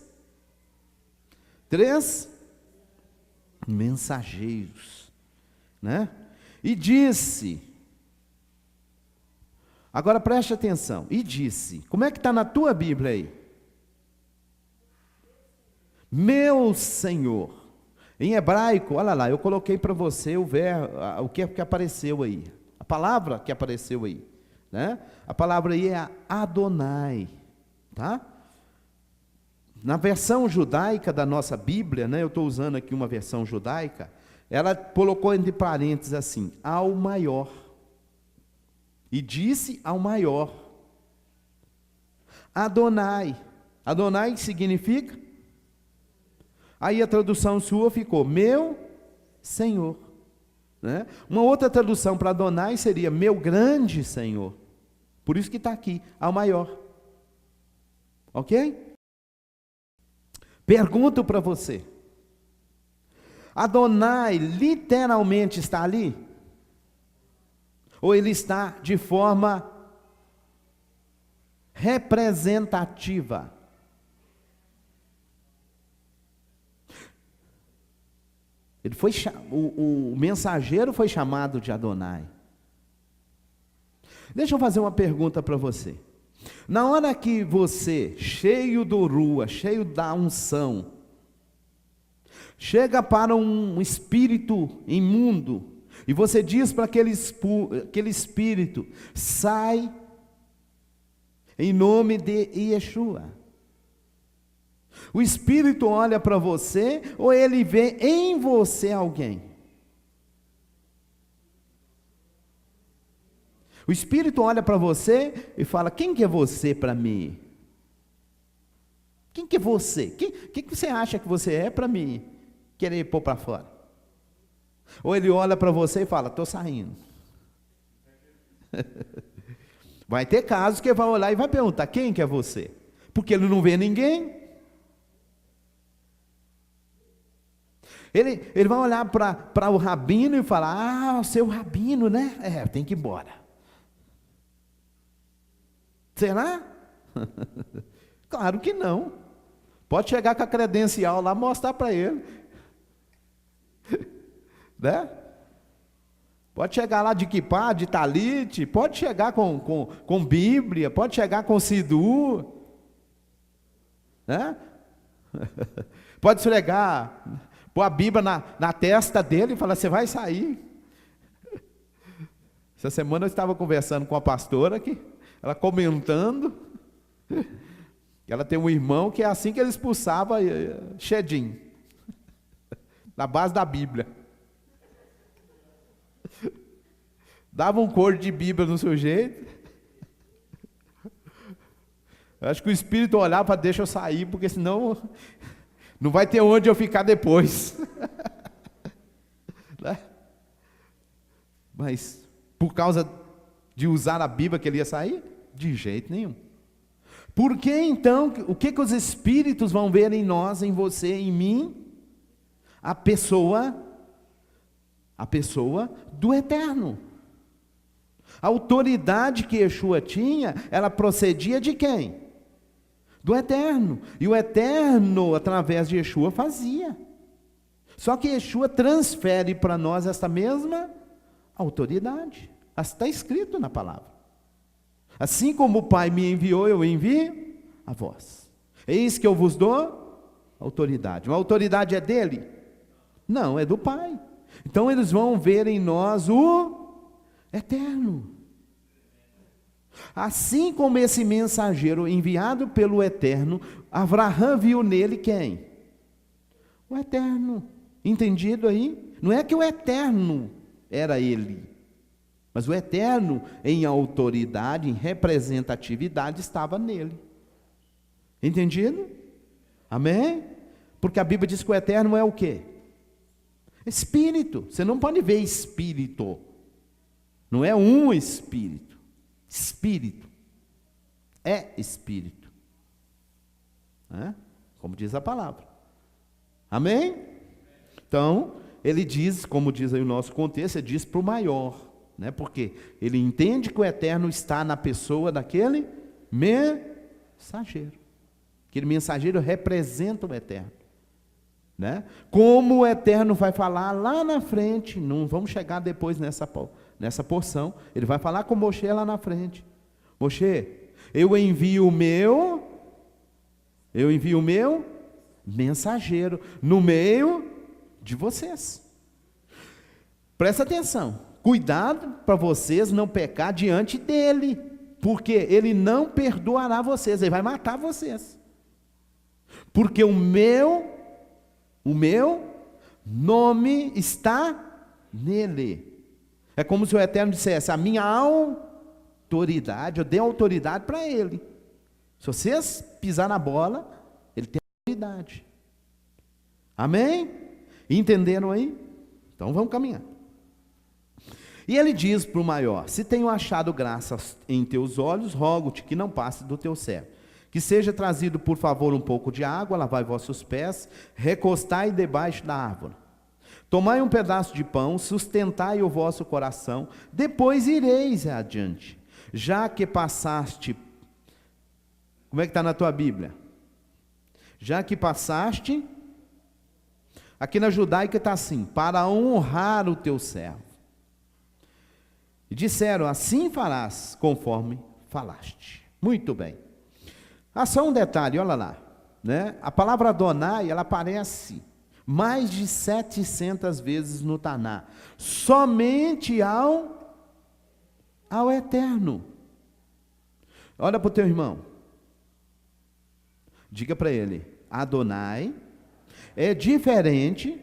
mensageiros, né? E disse, agora preste atenção, e disse, como é que está na tua Bíblia aí? Meu Senhor. Em hebraico, olha lá, eu coloquei para você o que apareceu aí, a palavra que apareceu aí, né? A palavra aí é Adonai, tá? Na versão judaica da nossa Bíblia, né? Eu estou usando aqui uma versão judaica, ela colocou entre parênteses assim, ao maior, e disse ao maior, Adonai. Adonai significa? Aí a tradução sua ficou, meu Senhor, né? Uma outra tradução para Adonai seria, meu grande Senhor. Por isso que está aqui, ao maior. Ok? Pergunto para você, Adonai literalmente está ali? Ou ele está de forma representativa? O mensageiro foi chamado de Adonai. Deixa eu fazer uma pergunta para você. Na hora que você, cheio do rua, cheio da unção, chega para um espírito imundo, e você diz para aquele espírito, sai em nome de Yeshua. O espírito olha para você, ou ele vê em você alguém? O espírito olha para você e fala, quem que é você para mim? Quem que é você? Quem que você acha que você é para mim querer pôr para fora? Ou ele olha para você e fala, estou saindo. Vai ter casos que ele vai olhar e vai perguntar, quem que é você? Porque ele não vê ninguém. Ele vai olhar para o rabino e falar, o seu rabino, né? Tem que ir embora. Será? Claro que não. Pode chegar com a credencial lá, mostrar para ele. Né? Pode chegar lá de kippá, de talite, pode chegar com Bíblia, pode chegar com Sidu, né? Pode esfregar, pôr a Bíblia na testa dele e falar, você vai sair. Essa semana eu estava conversando com a pastora aqui, ela comentando, que ela tem um irmão que é assim que ele expulsava Shedim, na base da Bíblia. Dava um cor de Bíblia no sujeito. Eu acho que o Espírito olhava para deixa eu sair, porque senão não vai ter onde eu ficar depois. Né? Mas por causa de usar a Bíblia que ele ia sair? De jeito nenhum. Por que então, o que os Espíritos vão ver em nós, em você, em mim? A pessoa do Eterno. A autoridade que Yeshua tinha, ela procedia de quem? Do Eterno. E o Eterno, através de Yeshua, fazia. Só que Yeshua transfere para nós esta mesma autoridade. Está escrito na palavra. Assim como o Pai me enviou, eu envio a vós. Eis que eu vos dou autoridade. A autoridade é dele? Não, é do Pai. Então eles vão ver em nós o Eterno. Assim como esse mensageiro enviado pelo Eterno, Abraão viu nele quem? O Eterno. Entendido aí? Não é que o Eterno era ele, mas o Eterno em autoridade, em representatividade, estava nele. Entendido? Amém? Porque a Bíblia diz que o Eterno é o quê? Espírito. Você não pode ver espírito. Não é um espírito. Espírito. É espírito. Como diz a palavra. Amém? Então, ele diz, como diz aí o nosso contexto, ele diz para o maior. Né? Porque ele entende que o Eterno está na pessoa daquele mensageiro. Aquele mensageiro representa o Eterno. Né? Como o Eterno vai falar lá na frente, não vamos chegar depois nessa porção, ele vai falar com Moshe lá na frente. Moshe, eu envio o meu mensageiro no meio de vocês. Presta atenção, cuidado para vocês não pecar diante dele, porque ele não perdoará vocês, ele vai matar vocês. Porque o meu nome está nele. É como se o Eterno dissesse, a minha autoridade, eu dei autoridade para ele. Se vocês pisar na bola, ele tem autoridade. Amém? Entenderam aí? Então vamos caminhar. E ele diz para o maior, se tenho achado graça em teus olhos, rogo-te que não passe do teu servo. Que seja trazido, por favor, um pouco de água, lavai vossos pés, recostai debaixo da árvore. Tomai um pedaço de pão, sustentai o vosso coração, depois ireis adiante. Já que passaste, como é que está na tua Bíblia? Já que passaste, aqui na judaica está assim, para honrar o teu servo. E disseram, assim farás, conforme falaste. Muito bem. Só um detalhe, olha lá, né? A palavra Adonai, ela aparece mais de 700 vezes no Taná, somente ao Eterno. Olha para o teu irmão, diga para ele, Adonai é diferente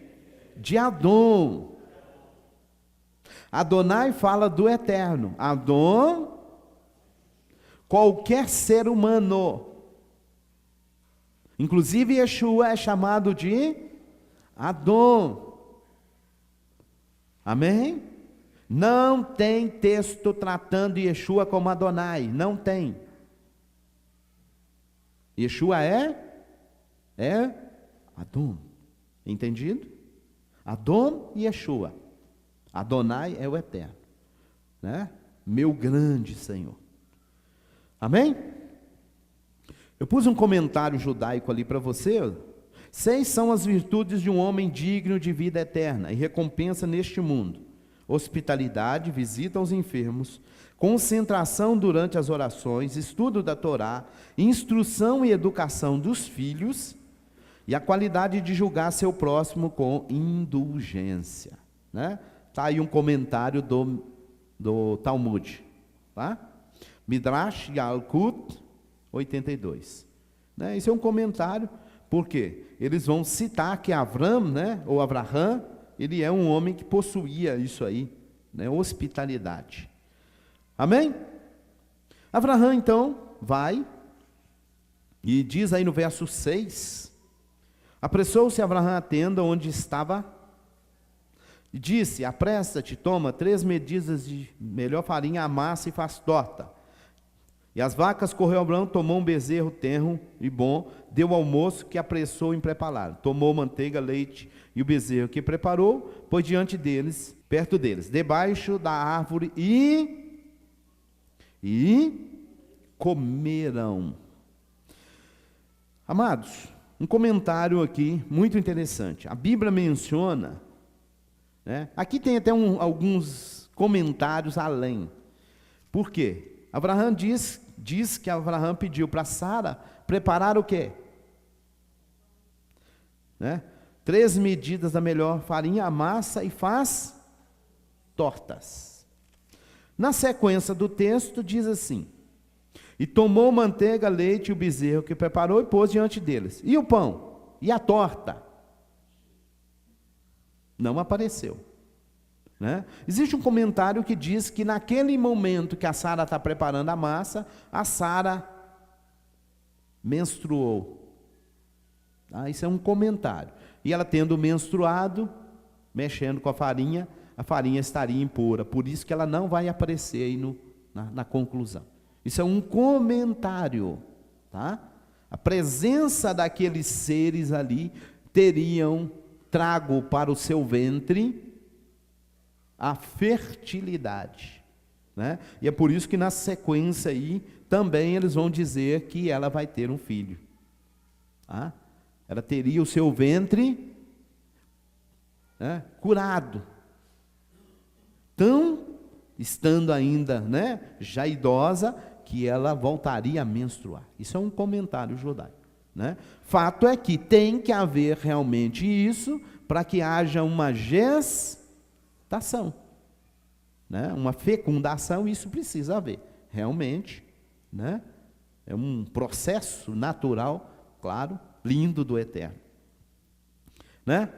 de Adon. Adonai fala do Eterno, Adon, qualquer ser humano. Inclusive Yeshua é chamado de Adon. Amém? Não tem texto tratando Yeshua como Adonai, não tem. Yeshua é Adon. Entendido? Adon e Yeshua. Adonai é o Eterno, né? Meu grande Senhor. Amém? Eu pus um comentário judaico ali para você. 6 são as virtudes de um homem digno de vida eterna e recompensa neste mundo. hospitalidade, visita aos enfermos, concentração durante as orações, estudo da Torá, instrução e educação dos filhos e a qualidade de julgar seu próximo com indulgência. Né? Tá aí um comentário do Talmud, tá? Midrash Yalkut 82. Né? Esse é um comentário, porque eles vão citar que Avram, né, ou Abraham, ele é um homem que possuía isso aí, né, hospitalidade. Amém? Abraham, então, vai e diz aí no verso 6, apressou-se Abraham à tenda onde estava e disse, apressa-te, toma 3 medidas de melhor farinha, amassa e faz torta. E as vacas correu Abraão, tomou um bezerro tenro e bom, deu ao moço que apressou em prepará-lo. Tomou manteiga, leite e o bezerro que preparou, pôs diante deles, perto deles, debaixo da árvore e comeram. Amados, um comentário aqui muito interessante. A Bíblia menciona, né? Aqui tem até alguns comentários além. Por quê? Abraham diz que Abraham pediu para Sara preparar o quê? Né? 3 medidas da melhor farinha, amassa e faz tortas. Na sequência do texto diz assim, e tomou manteiga, leite e o bezerro que preparou e pôs diante deles. E o pão? E a torta? Não apareceu. Né? Existe um comentário que diz que naquele momento que a Sara está preparando a massa, a Sara menstruou. Isso é um comentário. E ela tendo menstruado, mexendo com a farinha estaria impura. Por isso que ela não vai aparecer aí na conclusão. Isso é um comentário. Tá? A presença daqueles seres ali teriam trago para o seu ventre a fertilidade, né? E é por isso que na sequência aí, também eles vão dizer que ela vai ter um filho. Tá? Ela teria o seu ventre, né, curado. Tão, estando ainda, né, já idosa, que ela voltaria a menstruar. Isso é um comentário judaico. Né? Fato é que tem que haver realmente isso, para que haja uma gestação, né? Uma fecundação, isso precisa haver, realmente, né? É um processo natural, claro, lindo do Eterno, né?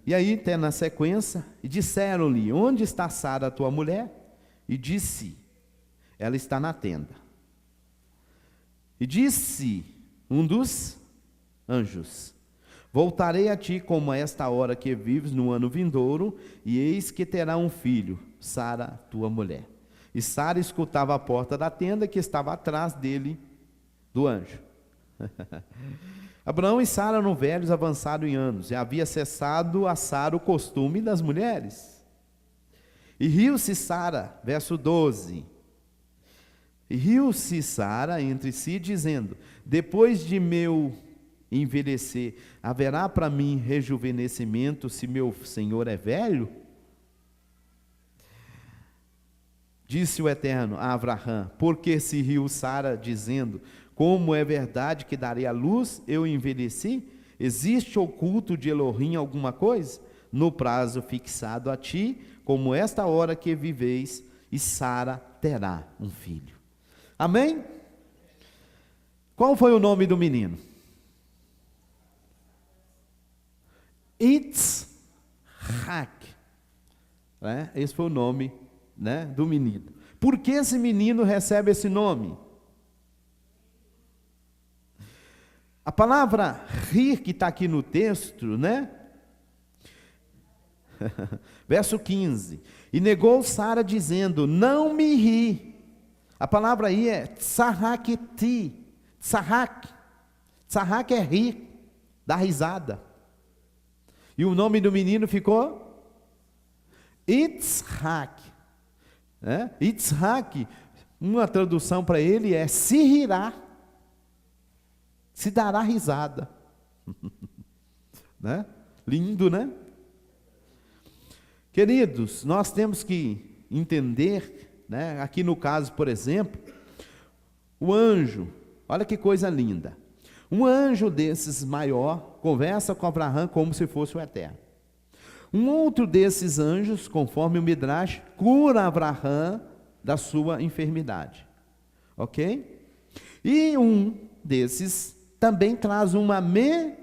E aí tem na sequência, e disseram-lhe, onde está Sara, tua mulher? E disse, ela está na tenda. E disse um dos anjos, voltarei a ti como a esta hora que vives no ano vindouro, e eis que terá um filho, Sara, tua mulher. E Sara escutava a porta da tenda que estava atrás dele, do anjo. Abraão e Sara eram velhos, avançados em anos, e havia cessado a Sara o costume das mulheres. E riu-se Sara, verso 12. E riu-se Sara entre si, dizendo, depois de meu envelhecer, haverá para mim rejuvenescimento se meu senhor é velho? Disse o Eterno a Abraham, porque se riu Sara, dizendo, como é verdade que darei a luz, eu envelheci? Existe oculto de Elohim alguma coisa? No prazo fixado a ti, como esta hora que viveis, e Sara terá um filho. Amém? Qual foi o nome do menino? Yitzhak, né? Esse foi o nome, né, do menino. Por que esse menino recebe esse nome? A palavra rir, que está aqui no texto, né? Verso 15. E negou Sara dizendo, não me ri. A palavra aí é tsahakti. Tsahak é rir, dar risada. E o nome do menino ficou Yitzhak. Né? Yitzhak, uma tradução para ele é se rirá, se dará risada. Né? Lindo, né? Queridos, nós temos que entender, né, aqui no caso, por exemplo, o anjo, olha que coisa linda. Um anjo desses maior conversa com Abraão como se fosse o Eterno. Um outro desses anjos, conforme o Midrash, cura Abraão da sua enfermidade. Ok? E um desses também traz uma mensagem.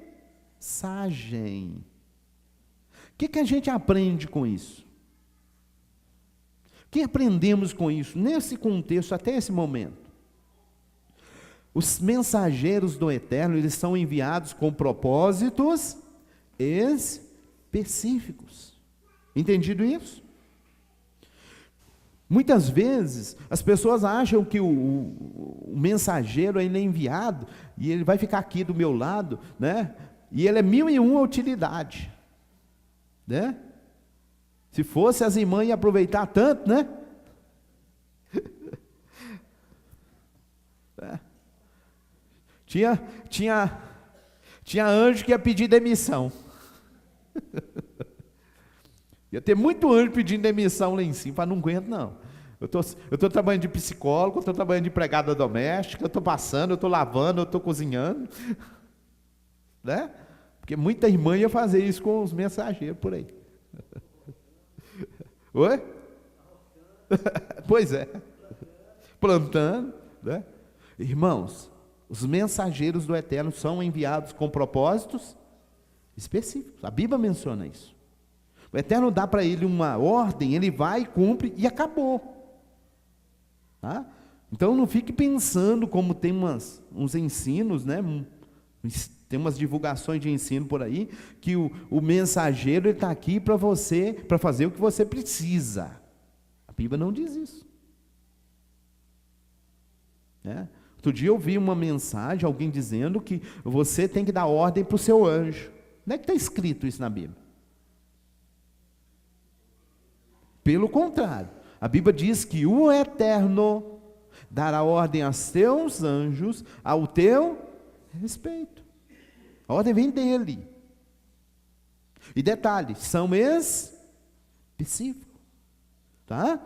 O que a gente aprende com isso? O que aprendemos com isso, nesse contexto, até esse momento? Os mensageiros do Eterno, eles são enviados com propósitos específicos. Entendido isso? Muitas vezes, as pessoas acham que o mensageiro, ele é enviado, e ele vai ficar aqui do meu lado, né? E ele é 1001 utilidade. Né? Se fosse as irmãs iam aproveitar tanto, né? Tinha anjo que ia pedir demissão. Ia ter muito anjo pedindo demissão lá em cima, para não aguento não. Eu tô trabalhando de psicólogo, eu estou trabalhando de empregada doméstica, eu estou passando, eu estou lavando, eu estou cozinhando. Né? Porque muita irmã ia fazer isso com os mensageiros por aí. Oi? Pois é. Plantando, né? Irmãos, os mensageiros do Eterno são enviados com propósitos específicos. A Bíblia menciona isso. O Eterno dá para ele uma ordem, ele vai, cumpre e acabou. Tá? Então não fique pensando como tem uns ensinos, né? Tem umas divulgações de ensino por aí, que o mensageiro está aqui para você, para fazer o que você precisa. A Bíblia não diz isso. Né? Outro dia eu vi uma mensagem, alguém dizendo que você tem que dar ordem para o seu anjo. Onde é que está escrito isso na Bíblia? Pelo contrário, a Bíblia diz que o Eterno dará ordem aos teus anjos, ao teu respeito. A ordem vem dele. E detalhe, são específicos. Tá?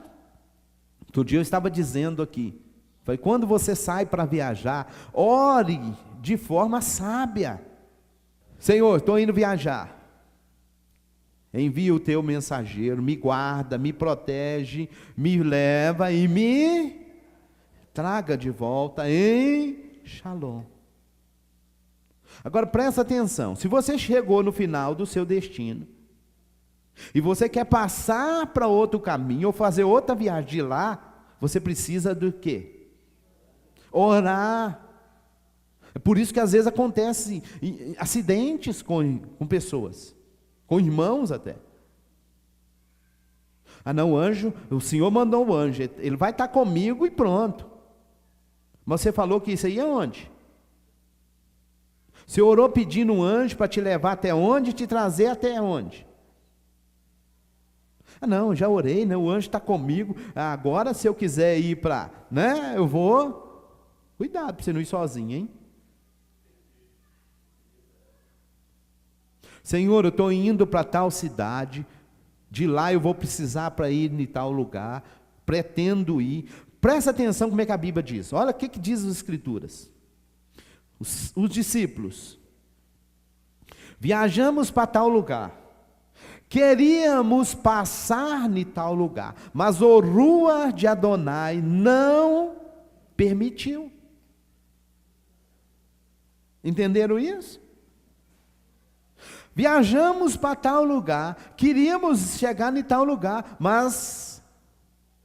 Outro dia eu estava dizendo aqui, foi quando você sai para viajar, ore de forma sábia. Senhor, estou indo viajar. Envia o teu mensageiro, me guarda, me protege, me leva e me traga de volta em Shalom. Agora presta atenção, se você chegou no final do seu destino, e você quer passar para outro caminho, ou fazer outra viagem de lá, você precisa do quê? Orar. É por isso que às vezes acontece acidentes com pessoas, com irmãos até. Ah não, o anjo, o Senhor mandou o anjo, ele vai estar comigo e pronto. Mas você falou que isso aí é onde? Você orou pedindo um anjo para te levar até onde e te trazer até onde? Ah não, já orei, né? O anjo está comigo, agora se eu quiser ir para, né? Eu vou, cuidado para você não ir sozinho, hein? Senhor, eu estou indo para tal cidade, de lá eu vou precisar para ir em tal lugar, pretendo ir. Presta atenção como é que a Bíblia diz, olha o que diz as Escrituras. Os discípulos, viajamos para tal lugar, queríamos passar em tal lugar, mas o Ruach de Adonai não permitiu. Entenderam isso? Viajamos para tal lugar, queríamos chegar em tal lugar, mas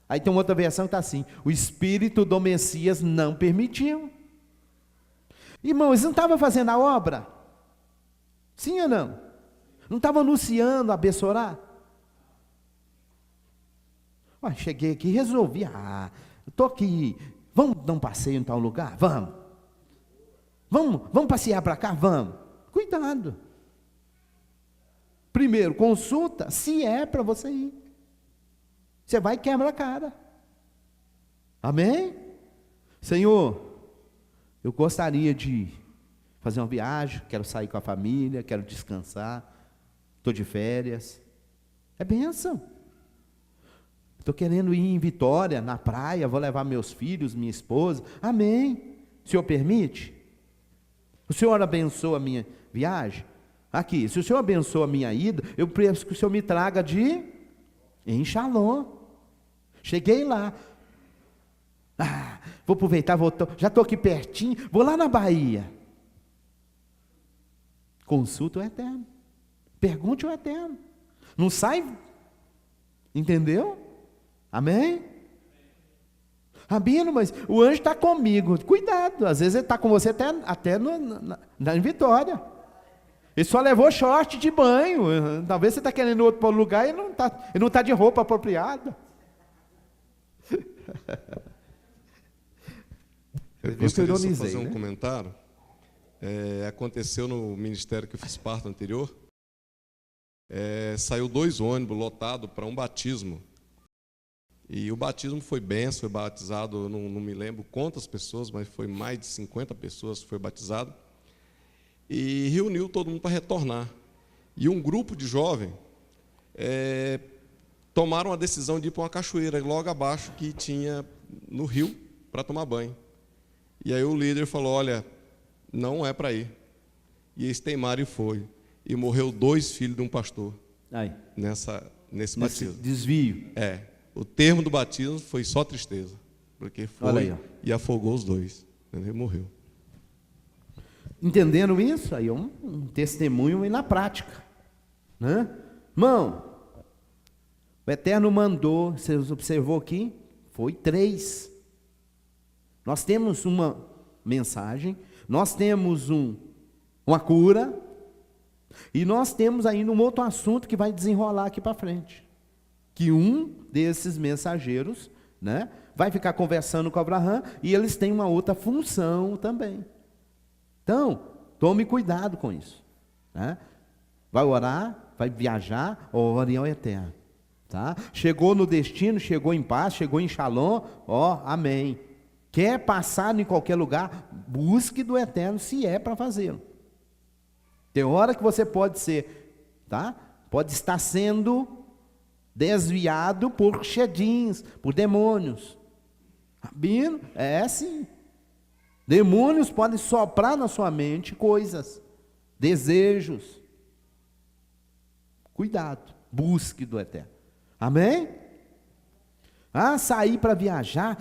aí tem uma outra versão que está assim, o Espírito do Messias não permitiu. Irmão, eles não estavam fazendo a obra? Sim ou não? Não estavam anunciando a Bessorá? Cheguei aqui e resolvi, estou aqui, vamos dar um passeio em tal lugar? Vamos passear para cá? Vamos. Cuidado. Primeiro, consulta se é para você ir. Você vai e quebra a cara. Amém? Senhor, eu gostaria de fazer uma viagem, quero sair com a família, quero descansar, estou de férias. É bênção. Estou querendo ir em Vitória, na praia, vou levar meus filhos, minha esposa. Amém. O Senhor permite? O Senhor abençoa a minha viagem? Aqui, se o Senhor abençoa a minha ida, eu peço que o Senhor me traga em Shalom. Cheguei lá. Vou aproveitar, já estou aqui pertinho, vou lá na Bahia. Consulta o Eterno. Pergunte o Eterno. Não sai, entendeu? Amém? Rabino, mas o anjo está comigo. Cuidado, às vezes ele está com você até em Vitória. Ele só levou short de banho. Talvez você está querendo outro lugar e não está de roupa apropriada. Eu gostaria de fazer um comentário. Aconteceu no ministério que eu fiz parte anterior. Saiu 2 ônibus lotados para um batismo. E o batismo foi benção, foi batizado, não me lembro quantas pessoas, mas foi mais de 50 pessoas que foi batizado. E reuniu todo mundo para retornar. E um grupo de jovens tomaram a decisão de ir para uma cachoeira logo abaixo que tinha no rio para tomar banho. E aí o líder falou, olha, não é para ir. E eles teimaram e foi. E morreu 2 filhos de um pastor nesse batismo. Desvio. O termo do batismo foi só tristeza, porque foi aí, e afogou os 2, entendeu? Morreu. Entenderam isso? Aí é um testemunho e na prática, né? Irmão, o Eterno mandou, você observou aqui, foi 3. Nós temos uma mensagem, nós temos uma cura, e nós temos ainda um outro assunto que vai desenrolar aqui para frente. Que um desses mensageiros, né, vai ficar conversando com Abraão e eles têm uma outra função também. Então, tome cuidado com isso. Né? Vai orar, vai viajar, ore ao Eterno. Tá? Chegou no destino, chegou em paz, chegou em Shalom, amém. Quer passar em qualquer lugar, busque do Eterno se é para fazê-lo. Tem hora que você pode ser, tá? Pode estar sendo desviado por shedins, por demônios. Rabino, sim. Demônios podem soprar na sua mente coisas, desejos. Cuidado, busque do Eterno. Amém? Sair para viajar,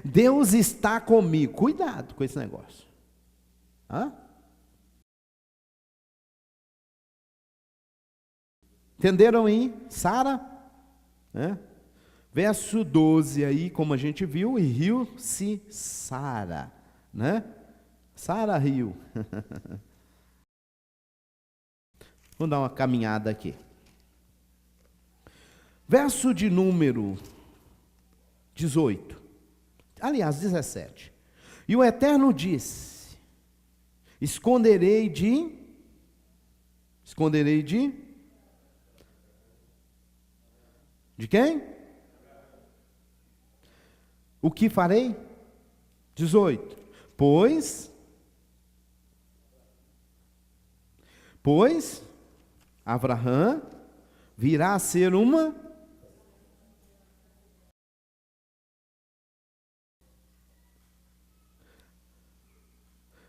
Deus está comigo. Cuidado com esse negócio. Entenderam aí? Sara? Verso 12 aí, como a gente viu, e riu-se Sara, né? Sara riu. Vamos dar uma caminhada aqui. Verso de número 18. Aliás, 17. E o Eterno disse: esconderei de quem? O que farei? 18. Pois Abraão virá a ser uma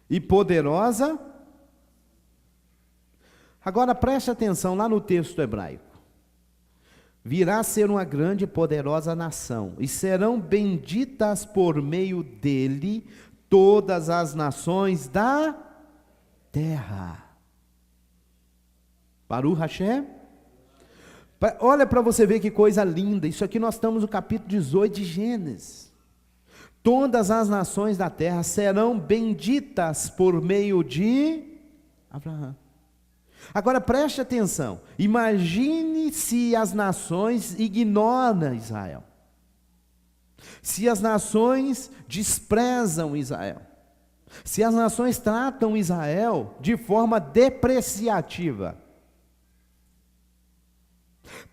e poderosa. Agora preste atenção lá no texto hebraico. Virá a ser uma grande e poderosa nação, e serão benditas por meio dele todas as nações da terra. Baruch Hashem. Olha para você ver que coisa linda. Isso aqui nós estamos no capítulo 18 de Gênesis. Todas as nações da terra serão benditas por meio de Abraão. Agora preste atenção, imagine se as nações ignoram Israel, se as nações desprezam Israel, se as nações tratam Israel de forma depreciativa.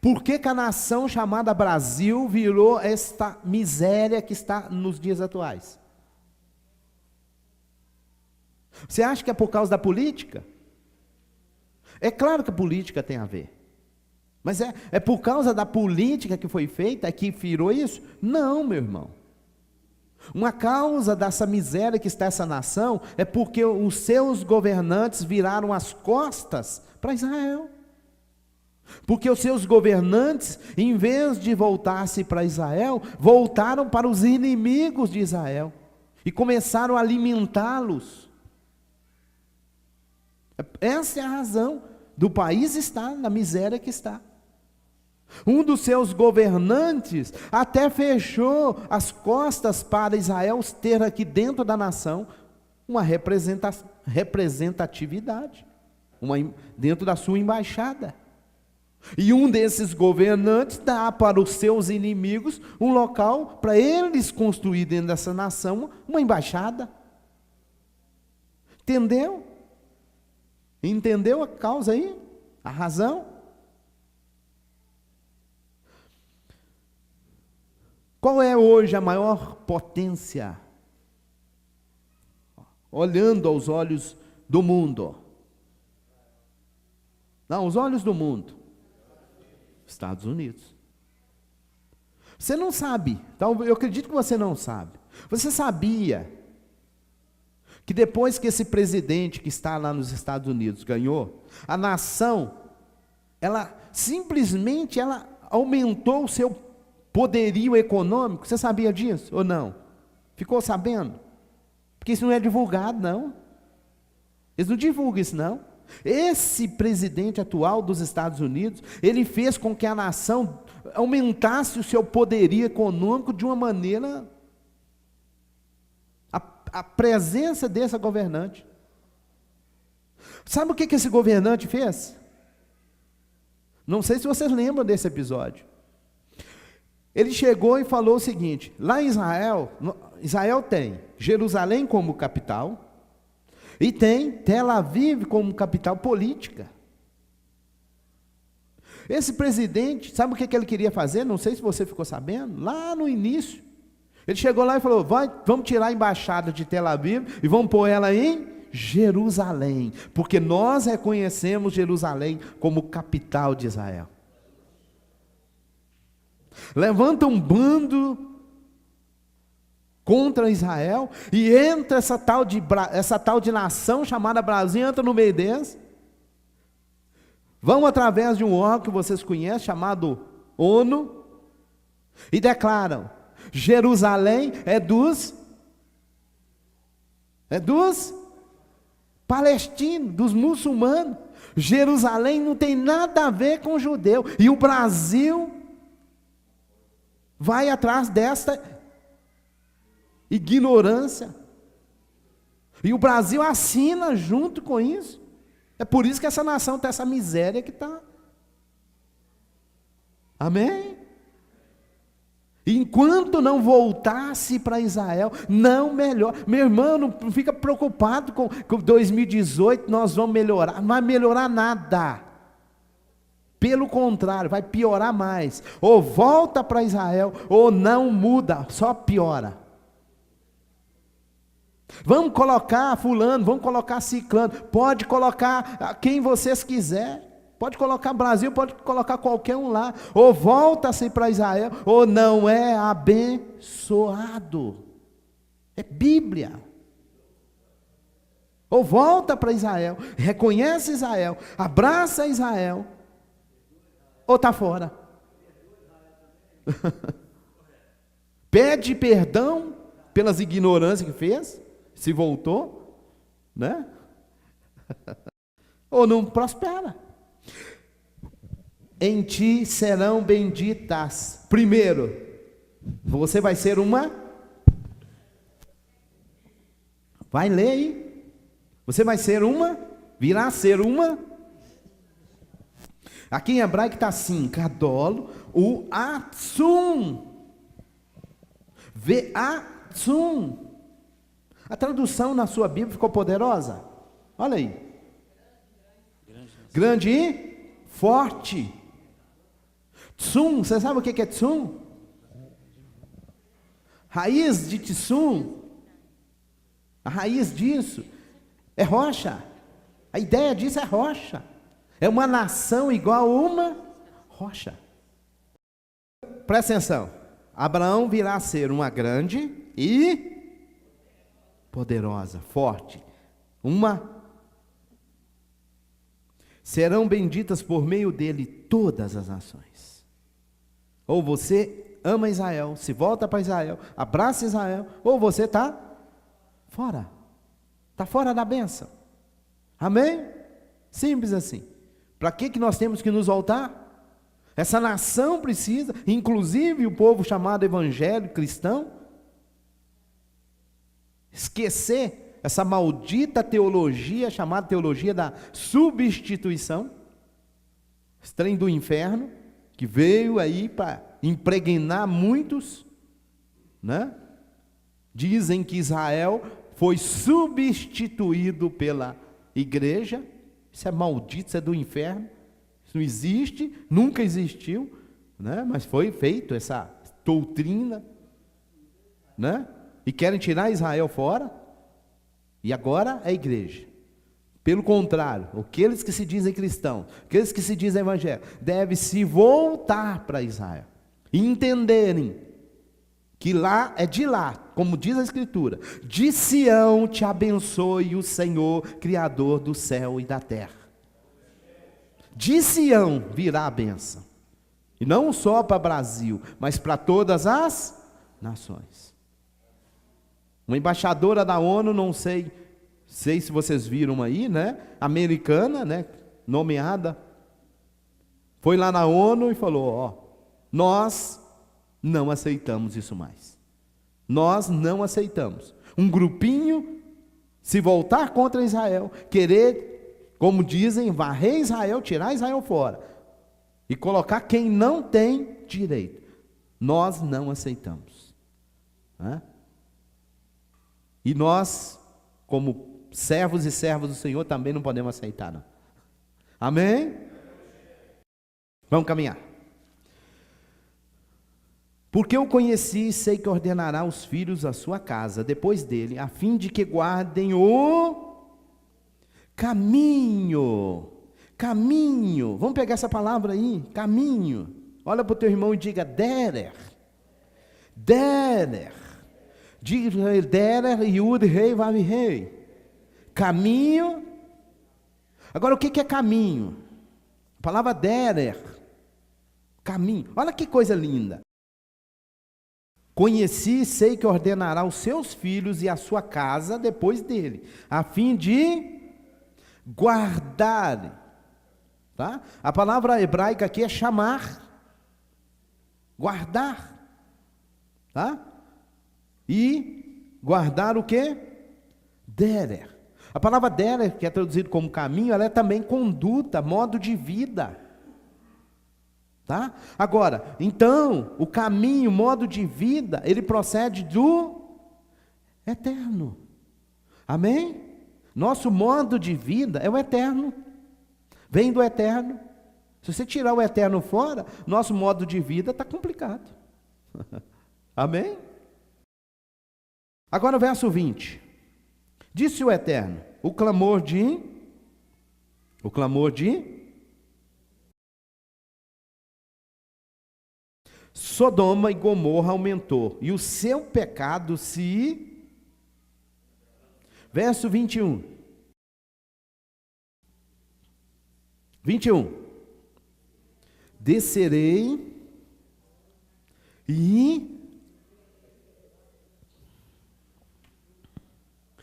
Por que a nação chamada Brasil virou esta miséria que está nos dias atuais? Você acha que é por causa da política? É claro que a política tem a ver. Mas é por causa da política que foi feita que virou isso? Não, meu irmão. Uma causa dessa miséria que está essa nação é porque os seus governantes viraram as costas para Israel. Porque os seus governantes, em vez de voltar-se para Israel, voltaram para os inimigos de Israel e começaram a alimentá-los. Essa é a razão do país estar na miséria que está. Um dos seus governantes até fechou as costas para Israel ter aqui dentro da nação uma representatividade, dentro da sua embaixada. E um desses governantes dá para os seus inimigos um local para eles construir dentro dessa nação uma embaixada. Entendeu? Entendeu a causa aí? A razão? Qual é hoje a maior potência? Olhando aos olhos do mundo. Não, os olhos do mundo. Estados Unidos. Você não sabe, então eu acredito que você não sabe. Você sabia que depois que esse presidente que está lá nos Estados Unidos ganhou, a nação, ela simplesmente aumentou o seu poderio econômico? Você sabia disso ou não? Ficou sabendo? Porque isso não é divulgado, não. Eles não divulgam isso, não. Esse presidente atual dos Estados Unidos, ele fez com que a nação aumentasse o seu poderio econômico de uma maneira... A presença desse governante. Sabe o que esse governante fez? Não sei se vocês lembram desse episódio. Ele chegou e falou o seguinte: lá em Israel tem Jerusalém como capital, e tem Tel Aviv como capital política. Esse presidente, sabe o que ele queria fazer? Não sei se você ficou sabendo, lá no início. Ele chegou lá e falou: vamos tirar a embaixada de Tel Aviv e vamos pôr ela em Jerusalém, porque nós reconhecemos Jerusalém como capital de Israel. Levanta um bando contra Israel e entra essa tal de nação chamada Brasil, entra no meio deles. Vão através de um órgão que vocês conhecem, chamado ONU, e declaram: Jerusalém é dos palestinos, dos muçulmanos. Jerusalém não tem nada a ver com judeu. E o Brasil vai atrás desta ignorância. E o Brasil assina junto com isso. É por isso que essa nação está essa miséria que está. Amém? Enquanto não voltasse para Israel, não melhor. Meu irmão, não fica preocupado com 2018, nós vamos melhorar. Não vai melhorar nada. Pelo contrário, vai piorar mais. Ou volta para Israel, ou não muda, só piora. Vamos colocar fulano, vamos colocar ciclano, pode colocar quem vocês quiserem. Pode colocar Brasil, pode colocar qualquer um lá. Ou volta-se para Israel, ou não é abençoado. É Bíblia. Ou volta para Israel, reconhece Israel, abraça Israel, ou está fora. Pede perdão pelas ignorâncias que fez, se voltou, né? Ou não prospera. Em ti serão benditas. Primeiro, você vai ser uma. Vai ler aí. Você vai ser uma. Virá a ser uma. Aqui em hebraico está assim: Gadol, o Atzum. Ve'atzum. A tradução na sua Bíblia ficou poderosa? Olha aí. Grande e forte. Tsum, você sabe o que é tsum? Raiz de tsum. A raiz disso é rocha. A ideia disso é rocha. É uma nação igual a uma rocha. Presta atenção. Abraão virá a ser uma grande e poderosa, forte. Serão benditas por meio dele todas as nações. Ou você ama Israel, se volta para Israel, abraça Israel, ou você está fora. Está fora da bênção. Amém? Simples assim. Para que nós temos que nos voltar? Essa nação precisa, inclusive o povo chamado evangélico cristão, esquecer essa maldita teologia, chamada teologia da substituição, esse trem do inferno, que veio aí para impregnar muitos, né? Dizem que Israel foi substituído pela igreja. Isso é maldito, isso é do inferno. Isso não existe, nunca existiu, né? Mas foi feito essa doutrina, né? E querem tirar Israel fora. E agora é a igreja. Pelo contrário, aqueles que se dizem cristãos, aqueles que se dizem evangélicos, devem se voltar para Israel e entenderem que lá é de lá, como diz a Escritura, de Sião te abençoe o Senhor, Criador do céu e da terra. De Sião virá a bênção. E não só para o Brasil, mas para todas as nações. Uma embaixadora da ONU, não sei se vocês viram aí, né? Americana, né? Nomeada, foi lá na ONU e falou: ó, nós não aceitamos isso mais. Nós não aceitamos. Um grupinho se voltar contra Israel, querer, como dizem, varrer Israel, tirar Israel fora e colocar quem não tem direito. Nós não aceitamos. Né? E nós, como servos e servas do Senhor, também não podemos aceitar, não. Amém? Vamos caminhar. Porque eu conheci e sei que ordenará os filhos à sua casa, depois dele, a fim de que guardem o caminho. Caminho. Vamos pegar essa palavra aí, caminho. Olha para o teu irmão e diga: derer. Derer. Diga derer, Yud, rei, vav, rei. Caminho. Agora, o que é caminho? A palavra derer. Caminho. Olha que coisa linda. Conheci e sei que ordenará os seus filhos e a sua casa depois dele, a fim de guardar. Tá? A palavra hebraica aqui é chamar, guardar. Tá? E guardar o quê? Derer. A palavra derer, que é traduzido como caminho, ela é também conduta, modo de vida. Tá? Agora, então, o caminho, modo de vida, ele procede do eterno. Amém? Nosso modo de vida é o eterno. Vem do eterno. Se você tirar o eterno fora, nosso modo de vida está complicado. Amém? Agora o verso 20. Disse o eterno: o clamor de Sodoma e Gomorra aumentou, e o seu pecado se... Verso 21. 21. Descerei e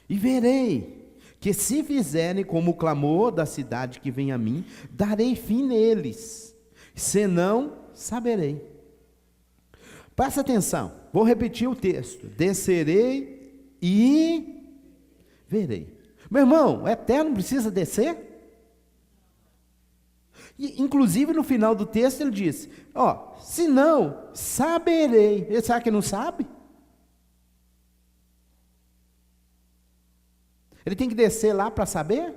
verei que se fizerem como o clamor da cidade que vem a mim, darei fim neles, senão saberei. Presta atenção, vou repetir o texto. Descerei e verei. Meu irmão, o eterno precisa descer? E, inclusive no final do texto ele diz: ó, se não, saberei. Ele sabe que não sabe? Ele tem que descer lá para saber?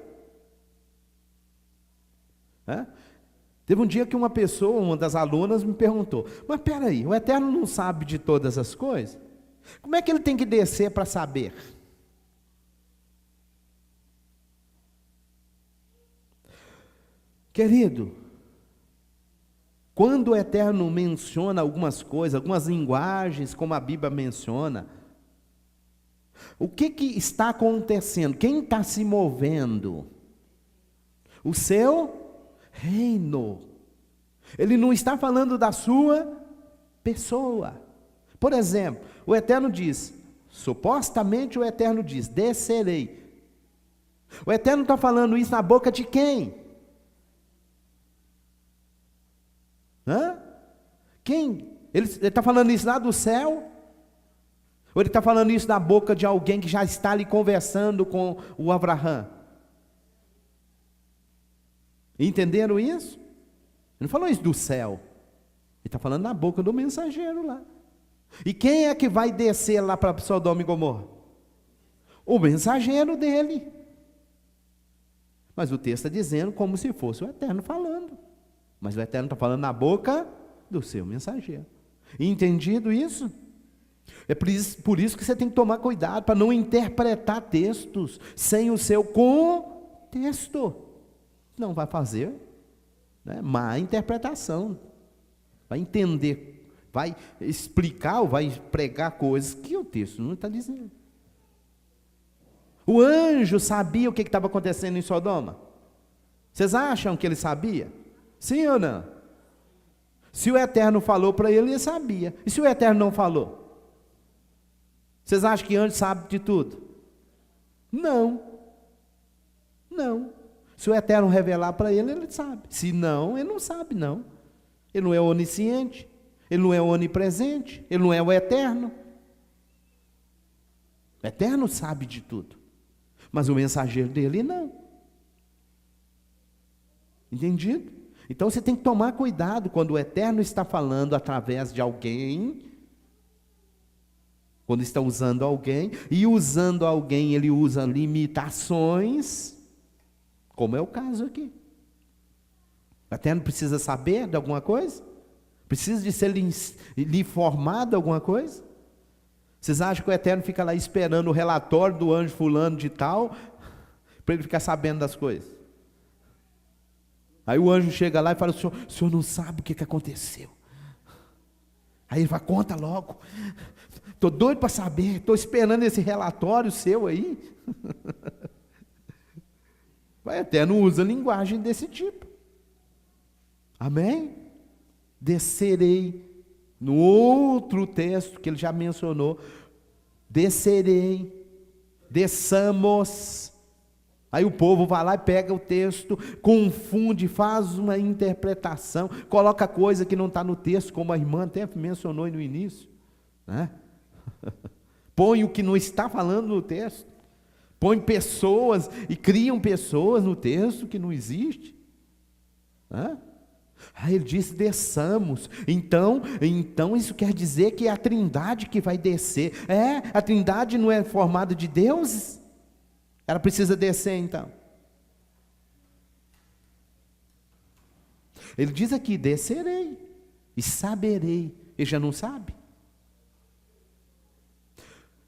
Teve um dia que uma pessoa, uma das alunas, me perguntou: mas peraí, o eterno não sabe de todas as coisas? Como é que ele tem que descer para saber? Querido, Quando o Eterno menciona algumas coisas, algumas linguagens, como a Bíblia menciona, o que está acontecendo? Quem está se movendo? O seu reino. Ele não está falando da sua pessoa. Por exemplo, o Eterno diz, supostamente o Eterno diz, descerei. O Eterno está falando isso na boca de quem? Quem? Ele está falando isso lá do céu? Ou ele está falando isso na boca de alguém que já está ali conversando com o Abraão? Entenderam isso? Ele não falou isso do céu. Ele está falando na boca do mensageiro lá. E quem é que vai descer lá para Sodoma e Gomorra? O mensageiro dele. Mas o texto está dizendo como se fosse o Eterno falando. Mas o Eterno está falando na boca do seu mensageiro. Entendido isso? É por isso que você tem que tomar cuidado para não interpretar textos sem o seu contexto. Não vai fazer, né, má interpretação. Vai entender, vai explicar ou vai pregar coisas que o texto não está dizendo. O anjo sabia o que estava acontecendo em Sodoma? Vocês acham que ele sabia? Sim ou não? Se o Eterno falou para ele, ele sabia. E se o Eterno não falou? Vocês acham que anjo sabe de tudo? Não. Não. Se o Eterno revelar para ele, ele sabe. Se não, ele não sabe, não. Ele não é onisciente, ele não é onipresente, ele não é o Eterno. O Eterno sabe de tudo. Mas o mensageiro dele não. Entendido? Então você tem que tomar cuidado quando o Eterno está falando através de alguém, quando está usando alguém, e usando alguém ele usa limitações, como é o caso aqui. O Eterno precisa saber de alguma coisa? Precisa de ser lhe informado de alguma coisa? Vocês acham que o Eterno fica lá esperando o relatório do anjo fulano de tal, para ele ficar sabendo das coisas? Aí o anjo chega lá e fala, o senhor não sabe o que aconteceu. Aí ele fala, conta logo. Estou doido para saber, estou esperando esse relatório seu aí. O Eterno usa linguagem desse tipo. Amém? Descerei. No outro texto que ele já mencionou, descerei, desçamos. Aí o povo vai lá e pega o texto, confunde, faz uma interpretação, coloca coisa que não está no texto, como a irmã até mencionou no início, né? Põe o que não está falando no texto, põe pessoas e criam pessoas no texto que não existe, né? Aí ele disse, desçamos. Então isso quer dizer que é a Trindade que vai descer. A Trindade não é formada de deuses? Ela precisa descer então. Ele diz aqui, descerei e saberei. Ele já não sabe?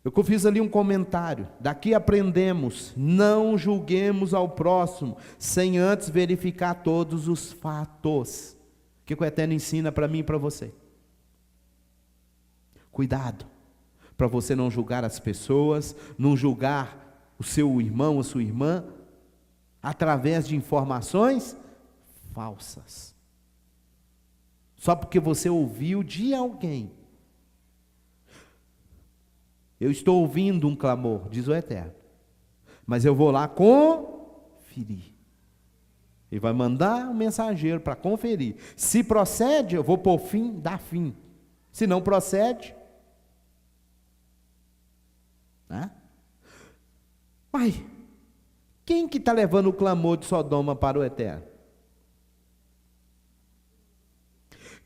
Eu fiz ali um comentário. Daqui aprendemos, não julguemos ao próximo, sem antes verificar todos os fatos. O que o Eterno ensina para mim e para você? Cuidado, para você não julgar as pessoas, não julgar o seu irmão ou sua irmã, através de informações falsas. Só porque você ouviu de alguém. Eu estou ouvindo um clamor, diz o Eterno, mas eu vou lá conferir. Ele vai mandar um mensageiro para conferir. Se procede, eu vou pôr fim, dar fim. Se não procede, né? Pai, quem que está levando o clamor de Sodoma para o Eterno?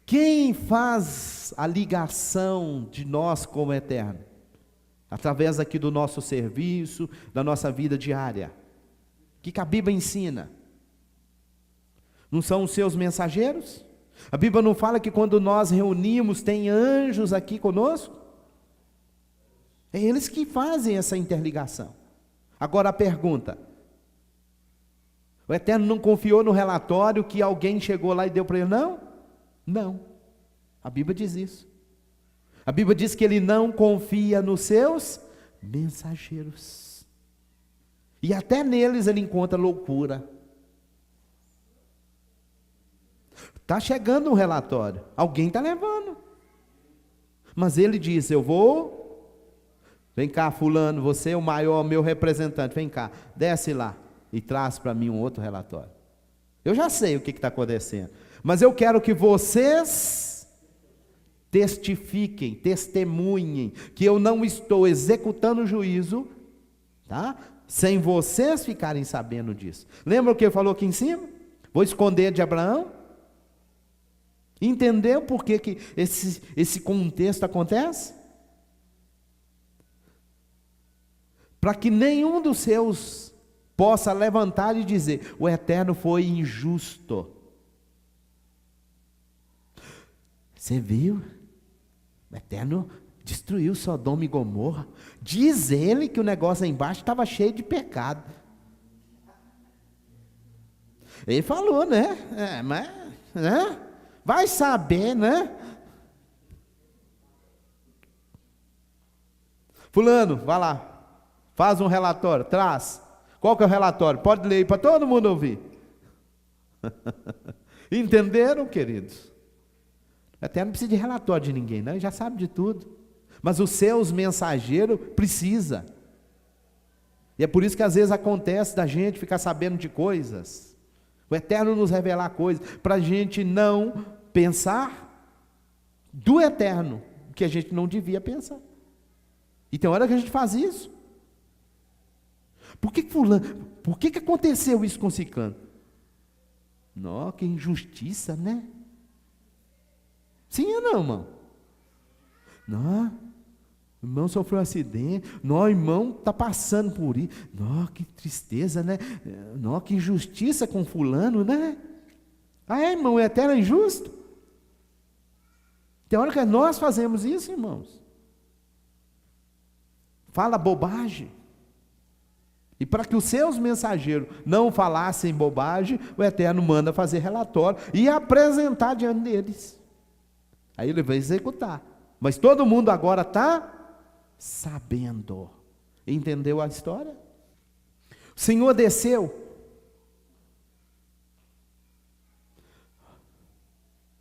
Quem faz a ligação de nós com o Eterno? Através aqui do nosso serviço, da nossa vida diária. O que a Bíblia ensina? Não são os seus mensageiros? A Bíblia não fala que quando nós reunimos, tem anjos aqui conosco? É eles que fazem essa interligação. Agora a pergunta, o Eterno não confiou no relatório que alguém chegou lá e deu para ele? Não, Não. A Bíblia diz isso. A Bíblia diz que ele não confia nos seus mensageiros. E até neles ele encontra loucura. Está chegando um relatório. Alguém está levando. Mas ele diz, eu vou. Vem cá, fulano, você é o maior, meu representante. Vem cá, desce lá e traz para mim um outro relatório. Eu já sei o que está acontecendo. Mas eu quero que vocês testifiquem, testemunhem, que eu não estou executando o juízo, tá? Sem vocês ficarem sabendo disso. Lembra o que ele falou aqui em cima? Vou esconder de Abraão? Entendeu por que esse contexto acontece? Para que nenhum dos seus possa levantar e dizer, o Eterno foi injusto. Você viu? O Eterno destruiu Sodoma e Gomorra. Diz ele que o negócio aí embaixo estava cheio de pecado. Ele falou, né? Mas, né? Vai saber, né? Fulano, vai lá. Faz um relatório, traz. Qual que é o relatório? Pode ler para todo mundo ouvir. Entenderam, queridos? Até não precisa de relatório de ninguém, né? Ele já sabe de tudo. Mas os seus mensageiros precisam. E é por isso que às vezes acontece da gente ficar sabendo de coisas. O Eterno nos revelar coisas, para a gente não pensar do Eterno, que a gente não devia pensar. E tem hora que a gente faz isso. Por que aconteceu isso com Ciclano? Nossa, que injustiça, né? Sim ou não, irmão? Não, o irmão sofreu um acidente. Não, o irmão está passando por isso. Não, que tristeza, né? Não, que injustiça com fulano, né? Ah, é, irmão, o Eterno é injusto? Tem hora que nós fazemos isso, irmãos. Fala bobagem. E para que os seus mensageiros não falassem bobagem, o Eterno manda fazer relatório e apresentar diante deles. Aí ele vai executar. Mas todo mundo agora está sabendo. Entendeu a história? O Senhor desceu.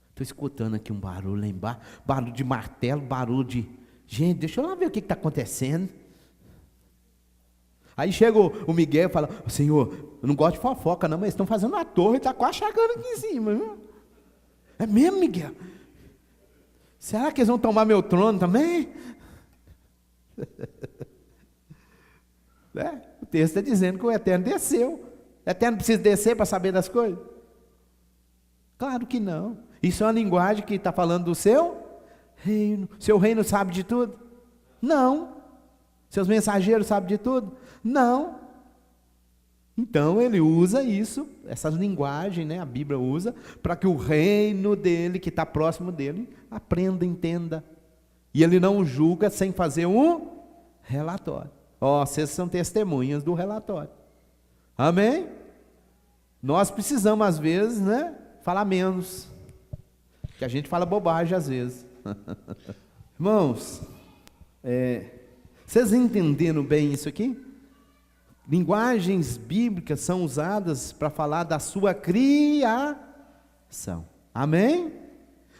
Estou escutando aqui um barulho lá embaixo. Barulho de martelo, barulho de... Gente, deixa eu lá ver o que está acontecendo. Aí chega o Miguel e fala, Senhor, eu não gosto de fofoca não, mas estão fazendo uma torre e está quase chegando aqui em cima. Viu? É mesmo, Miguel? Será que eles vão tomar meu trono também? O texto está dizendo que o Eterno desceu. O Eterno precisa descer para saber das coisas? Claro que não. Isso é uma linguagem que está falando do seu reino. Seu reino sabe de tudo? Não. Seus mensageiros sabem de tudo? Não. Então ele usa isso, essa linguagem, né, a Bíblia usa, para que o reino dele, que está próximo dele, aprenda, entenda. E ele não julga sem fazer um relatório. Vocês são testemunhas do relatório. Amém? Nós precisamos, às vezes, né, falar menos. Que a gente fala bobagem às vezes. Irmãos, vocês entenderam bem isso aqui? Linguagens bíblicas são usadas para falar da sua criação. Amém?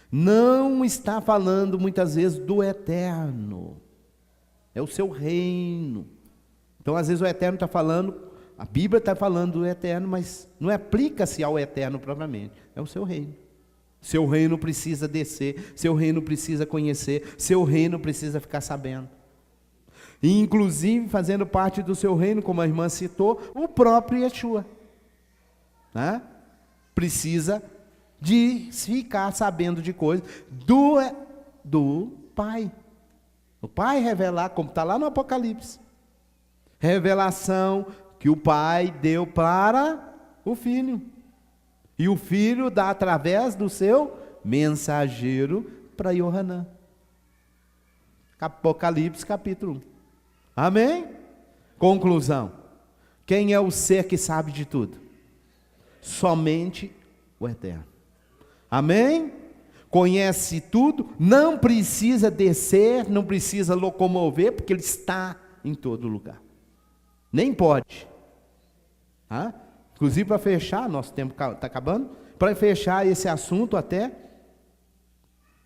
Não está falando muitas vezes do Eterno. É o seu reino. Então às vezes o Eterno está falando, a Bíblia está falando do Eterno, mas não aplica-se ao Eterno propriamente. É o seu reino. Seu reino precisa descer, seu reino precisa conhecer, seu reino precisa ficar sabendo. E inclusive fazendo parte do seu reino, como a irmã citou, o próprio Yeshua, né? Precisa de ficar sabendo de coisas do Pai. O Pai revelar, como está lá no Apocalipse, revelação que o Pai deu para o Filho, e o Filho dá através do seu mensageiro para Yohanan. Apocalipse capítulo 1. Amém? Conclusão. Quem é o ser que sabe de tudo? Somente o Eterno. Amém? conhece tudo, não precisa descer, não precisa locomover, porque Ele está em todo lugar. Nem pode. Tá? Inclusive, para fechar, nosso tempo está acabando, para fechar esse assunto até,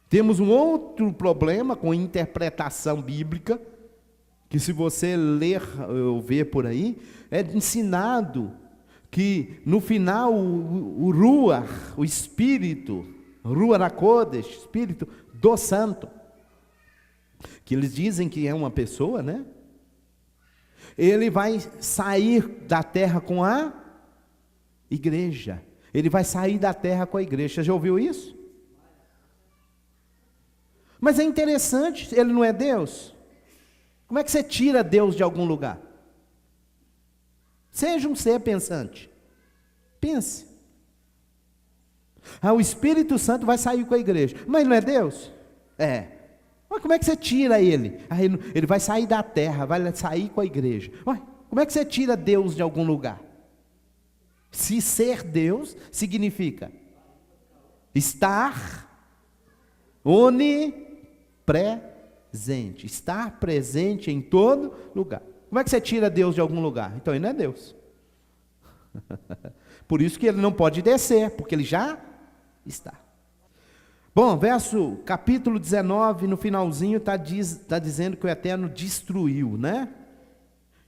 temos um outro problema com interpretação bíblica, que se você ler ou ver por aí, é ensinado que no final o Ruach, o Espírito, Ruach HaKodesh, Espírito do Santo, que eles dizem que é uma pessoa, né? Ele vai sair da terra com a igreja. Ele vai sair da terra com a igreja. Você já ouviu isso? Mas é interessante, ele não é Deus? Como é que você tira Deus de algum lugar? Seja um ser pensante. Pense. O Espírito Santo vai sair com a igreja. Mas não é Deus? É. Mas como é que você tira ele? Ele vai sair da terra, vai sair com a igreja. Como é que você tira Deus de algum lugar? Se ser Deus significa estar onipresente, estar presente em todo lugar. Como é que você tira Deus de algum lugar? Então ele não é Deus. Por isso que ele não pode descer, porque ele já está. Bom, capítulo 19, no finalzinho, está dizendo que o Eterno destruiu, né?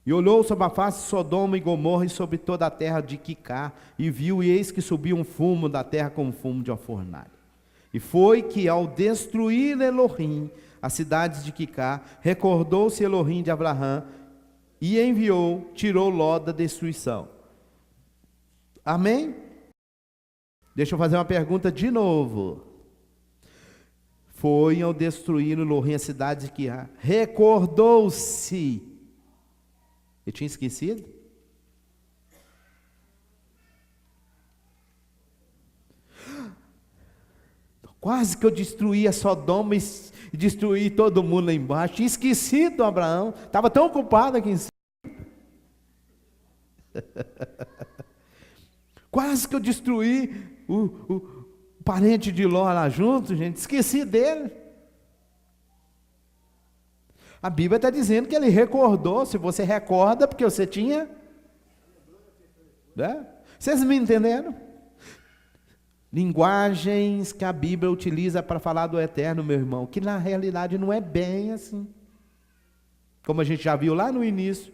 E olhou sobre a face de Sodoma e Gomorra e sobre toda a terra de Quicá, e viu, e eis que subia um fumo da terra como fumo de uma fornalha. E foi que ao destruir Elohim as cidades de Quicá, recordou-se Elohim de Abraão, e enviou, tirou Ló da destruição. Amém? Deixa eu fazer uma pergunta de novo. Foi ao destruir Elohim a cidade de Quicá, recordou-se. Eu tinha esquecido? Quase que eu destruí a Sodoma e destruí todo mundo lá embaixo. Tinha esquecido Abraão. Estava tão ocupado aqui em cima. Quase que eu destruí o parente de Ló lá junto, gente. Esqueci dele. A Bíblia está dizendo que ele recordou. Se você recorda, porque você tinha, né? Vocês me entenderam? Linguagens que a Bíblia utiliza para falar do Eterno, meu irmão, que na realidade não é bem assim. Como a gente já viu lá no início,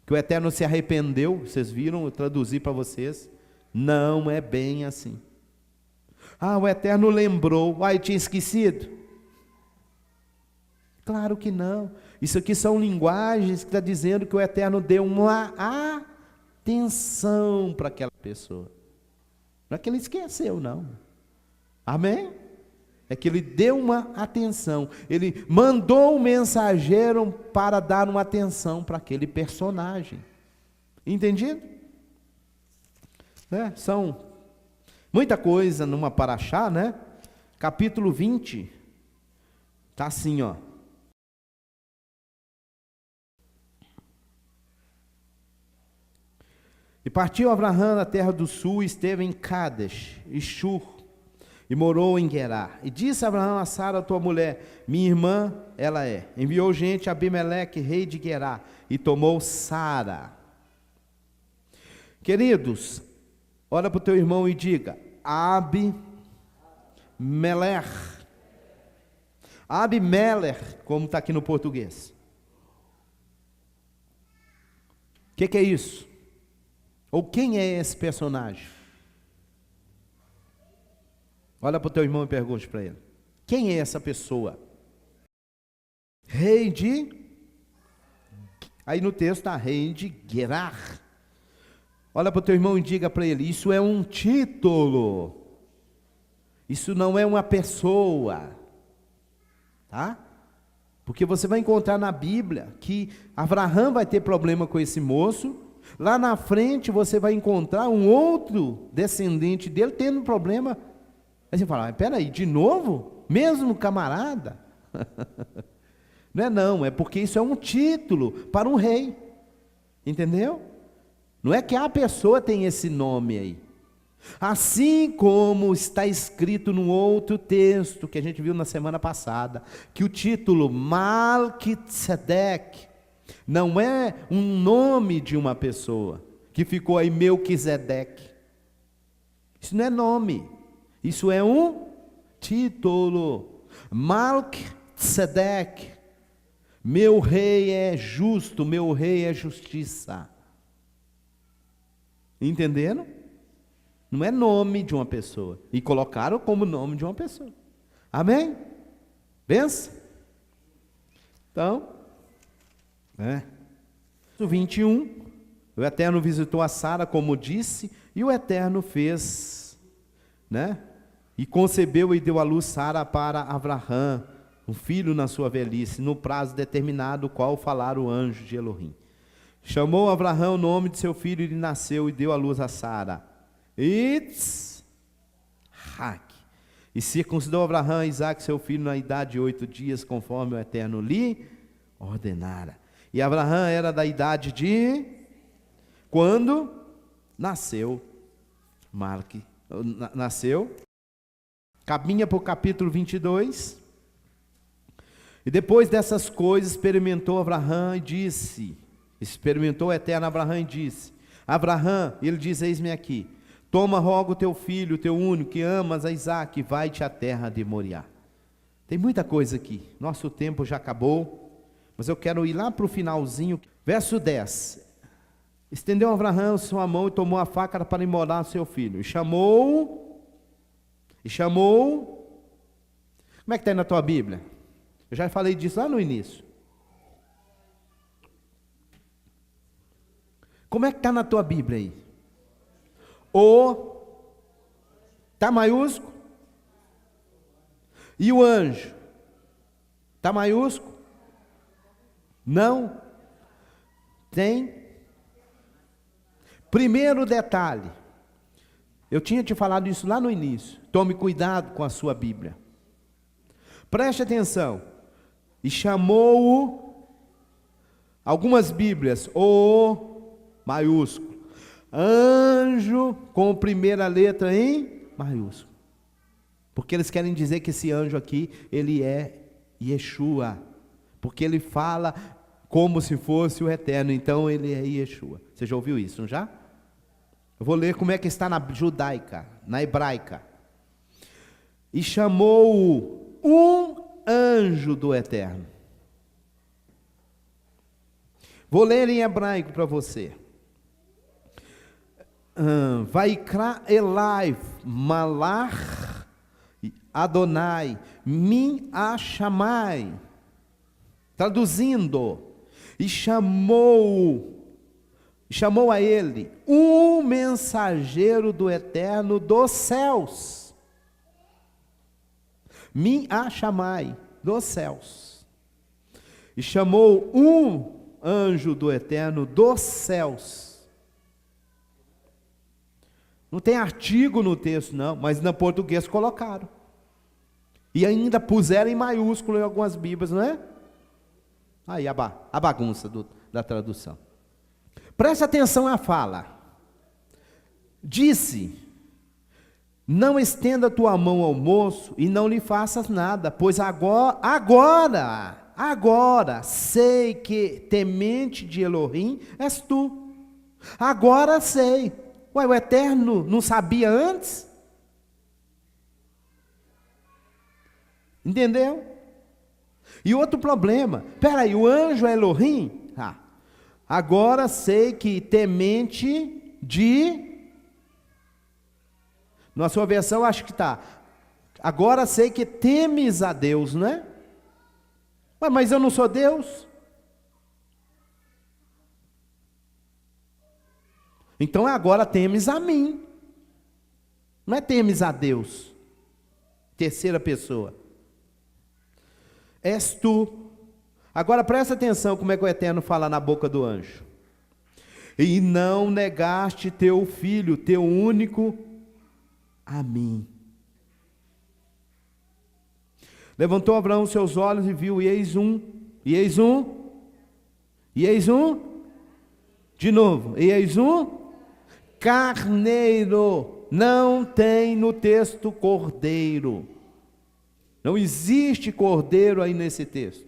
que o Eterno se arrependeu, vocês viram, eu traduzi para vocês. Não é bem assim. O Eterno lembrou, eu tinha esquecido. Claro que não. Isso aqui são linguagens que está dizendo que o Eterno deu uma atenção para aquela pessoa. Não é que ele esqueceu, não. Amém? É que ele deu uma atenção. Ele mandou um mensageiro para dar uma atenção para aquele personagem. Entendido? São muita coisa numa paraxá, né? Capítulo 20. Está assim, ó. E partiu Abraão da terra do sul, e esteve em Cádiz, e Shur, e morou em Gerar. E disse Abraão a Sara, tua mulher, minha irmã, ela é. Enviou gente a Abimeleque, rei de Gerar, e tomou Sara. Queridos, olha para o teu irmão e diga, Abimelech. Abimelech, como está aqui no português. O que é isso? Ou quem é esse personagem? Olha para o teu irmão e pergunte para ele. Quem é essa pessoa? Rei de... Aí no texto está rei de Gerar. Olha para o teu irmão e diga para ele, isso é um título. Isso não é uma pessoa. Tá? Porque você vai encontrar na Bíblia que Abraão vai ter problema com esse moço. Lá na frente você vai encontrar um outro descendente dele tendo problema. Aí você fala, espera aí, de novo? Mesmo camarada? Não, é porque isso é um título para um rei. Entendeu? Não é que a pessoa tem esse nome aí. Assim como está escrito num outro texto que a gente viu na semana passada, que o título Melquisedeque não é um nome de uma pessoa, que ficou aí Melquisedeque. Isso não é nome, isso é um título. Melquisedeque, meu rei é justo, meu rei é justiça. Entenderam? Não é nome de uma pessoa. E colocaram como nome de uma pessoa. Amém? Pensa? Então, no 21, o Eterno visitou a Sara, como disse, e o Eterno fez, e concebeu e deu à luz Sara para Abraão, um filho na sua velhice, no prazo determinado, qual falara o anjo de Elohim. Chamou Abraão o nome de seu filho, e ele nasceu e deu à luz a Sara. Itzhak. E circuncidou Abraão e Isaque, seu filho, na idade de 8 dias, conforme o Eterno lhe ordenara. E Abraão era da idade de... Quando nasceu nasceu. Caminha para o capítulo 22. E depois dessas coisas, experimentou Abraão e disse... Experimentou o Eterno Abraão e disse... Abraão, ele diz, eis-me aqui. Toma, rogo, teu filho, teu único, que amas a Isaque, vai-te à terra de Moriá. Tem muita coisa aqui. Nosso tempo já acabou. Mas eu quero ir lá para o finalzinho. Verso 10. Estendeu Abraão sua mão e tomou a faca para imolar seu filho. E chamou. Como é que está aí na tua Bíblia? Eu já falei disso lá no início. Como é que está na tua Bíblia aí? Está maiúsculo? E o anjo? Está maiúsculo? Não? Tem? Primeiro detalhe. Eu tinha te falado isso lá no início. Tome cuidado com a sua Bíblia. Preste atenção. E chamou-o, algumas Bíblias, o maiúsculo. Anjo com primeira letra em maiúsculo. Porque eles querem dizer que esse anjo aqui, ele é Yeshua. Porque ele fala como se fosse o Eterno, então ele é Yeshua. Você já ouviu isso, não já? Eu vou ler como é que está na judaica, na hebraica. E chamou um anjo do Eterno. Vou ler em hebraico para você. Vaikra Elai Malach Adonai Min Ashamai. Traduzindo, e chamou a ele um mensageiro do Eterno dos céus. Min Ashamai, dos céus. E chamou um anjo do Eterno dos céus. Não tem artigo no texto, não, mas na português colocaram. E ainda puseram em maiúsculo em algumas Bíblias, não é? Aí a bagunça da tradução. Preste atenção à fala. Disse: não estenda tua mão ao moço e não lhe faças nada, pois agora sei que temente de Elohim és tu. Agora sei. Ué, o Eterno não sabia antes? Entendeu? E outro problema, peraí, o anjo é Elohim? Agora sei que temente de... Na sua versão acho que está, agora sei que temes a Deus, não é? Ué, mas eu não sou Deus? Então agora temes a mim. Não é temes a Deus. Terceira pessoa. És tu. Agora presta atenção como é que o Eterno fala na boca do anjo. E não negaste teu filho, teu único, a mim. Levantou Abraão seus olhos e viu, e eis um, de novo, e eis um carneiro não tem no texto cordeiro. Não existe cordeiro aí nesse texto,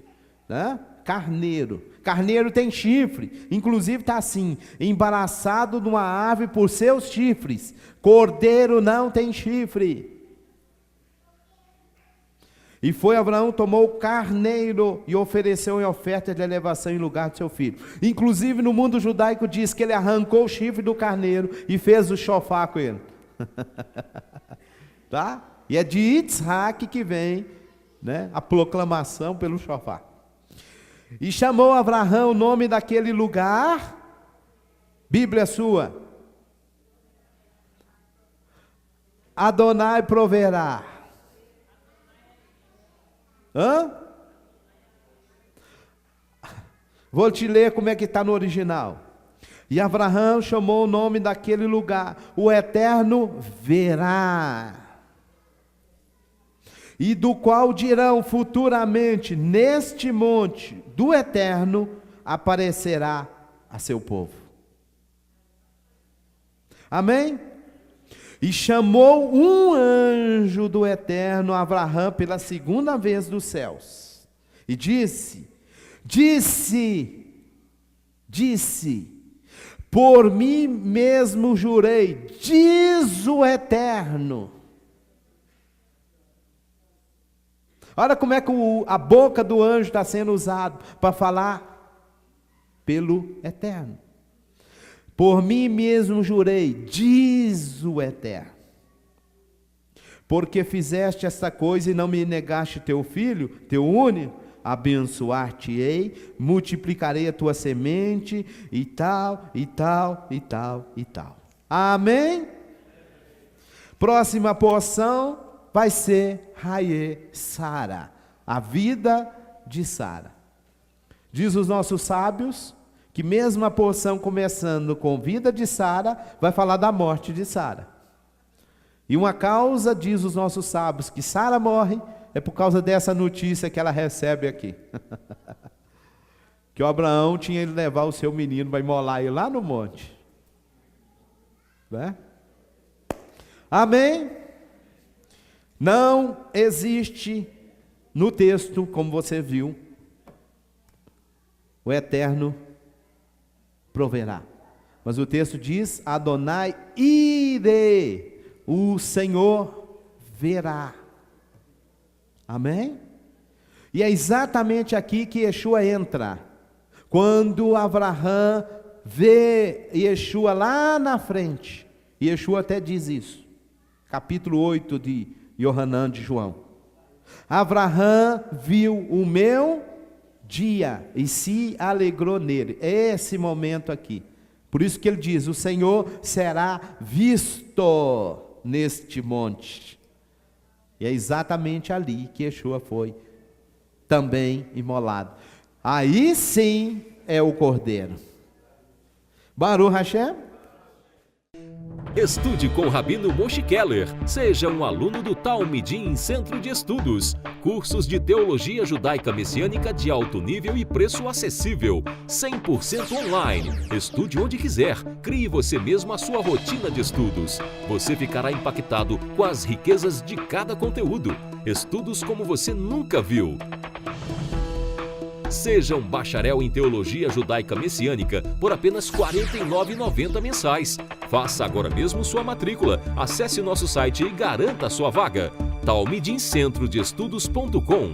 né? Carneiro. Carneiro tem chifre, inclusive está assim, embaraçado numa árvore por seus chifres. Cordeiro não tem chifre. E foi Abraão, tomou o carneiro e ofereceu em oferta de elevação em lugar de seu filho. Inclusive no mundo judaico diz que ele arrancou o chifre do carneiro e fez o shofar com ele. Tá? E é de Yitzhak que vem, né, a proclamação pelo shofar. E chamou Abraão o nome daquele lugar, Bíblia sua, Adonai proverá. Vou te ler como é que está no original. E Abraão chamou o nome daquele lugar, o Eterno verá. E do qual dirão futuramente, neste monte do Eterno aparecerá a seu povo. Amém? E chamou um anjo do Eterno a Abraão pela segunda vez dos céus. E disse, por mim mesmo jurei, diz o Eterno. Olha como é que a boca do anjo está sendo usada para falar pelo Eterno. Por mim mesmo jurei, diz o Eterno, porque fizeste esta coisa e não me negaste teu filho, teu único, abençoar-te-ei, multiplicarei a tua semente, e tal, e tal, e tal, e tal. Amém? Próxima porção vai ser Haye Sara, a vida de Sara. Diz os nossos sábios que mesmo a porção começando com vida de Sara, vai falar da morte de Sara. E uma causa, diz os nossos sábios, que Sara morre, é por causa dessa notícia que ela recebe aqui. Que o Abraão tinha ido levar o seu menino para imolar ele lá no monte. Né? Amém? Não existe no texto, como você viu, o Eterno proverá. Mas o texto diz, Adonai ire, o Senhor verá. Amém? E é exatamente aqui que Yeshua entra. Quando Abraão vê Yeshua lá na frente, Yeshua até diz isso, capítulo 8 de Yohanan de João. Abraão viu o meu dia e se alegrou nele. É esse momento aqui. Por isso que ele diz, o Senhor será visto neste monte. E é exatamente ali que Yeshua foi também imolado. Aí sim é o Cordeiro. Baruch Hashem. Estude com o Rabino Moshe Keller. Seja um aluno do Talmidim Centro de Estudos. Cursos de Teologia Judaica Messiânica de alto nível e preço acessível. 100% online. Estude onde quiser. Crie você mesmo a sua rotina de estudos. Você ficará impactado com as riquezas de cada conteúdo. Estudos como você nunca viu. Seja um bacharel em Teologia Judaica Messiânica por apenas R$ 49,90 mensais. Faça agora mesmo sua matrícula. Acesse nosso site e garanta a sua vaga. talmidimcentrodeestudos.com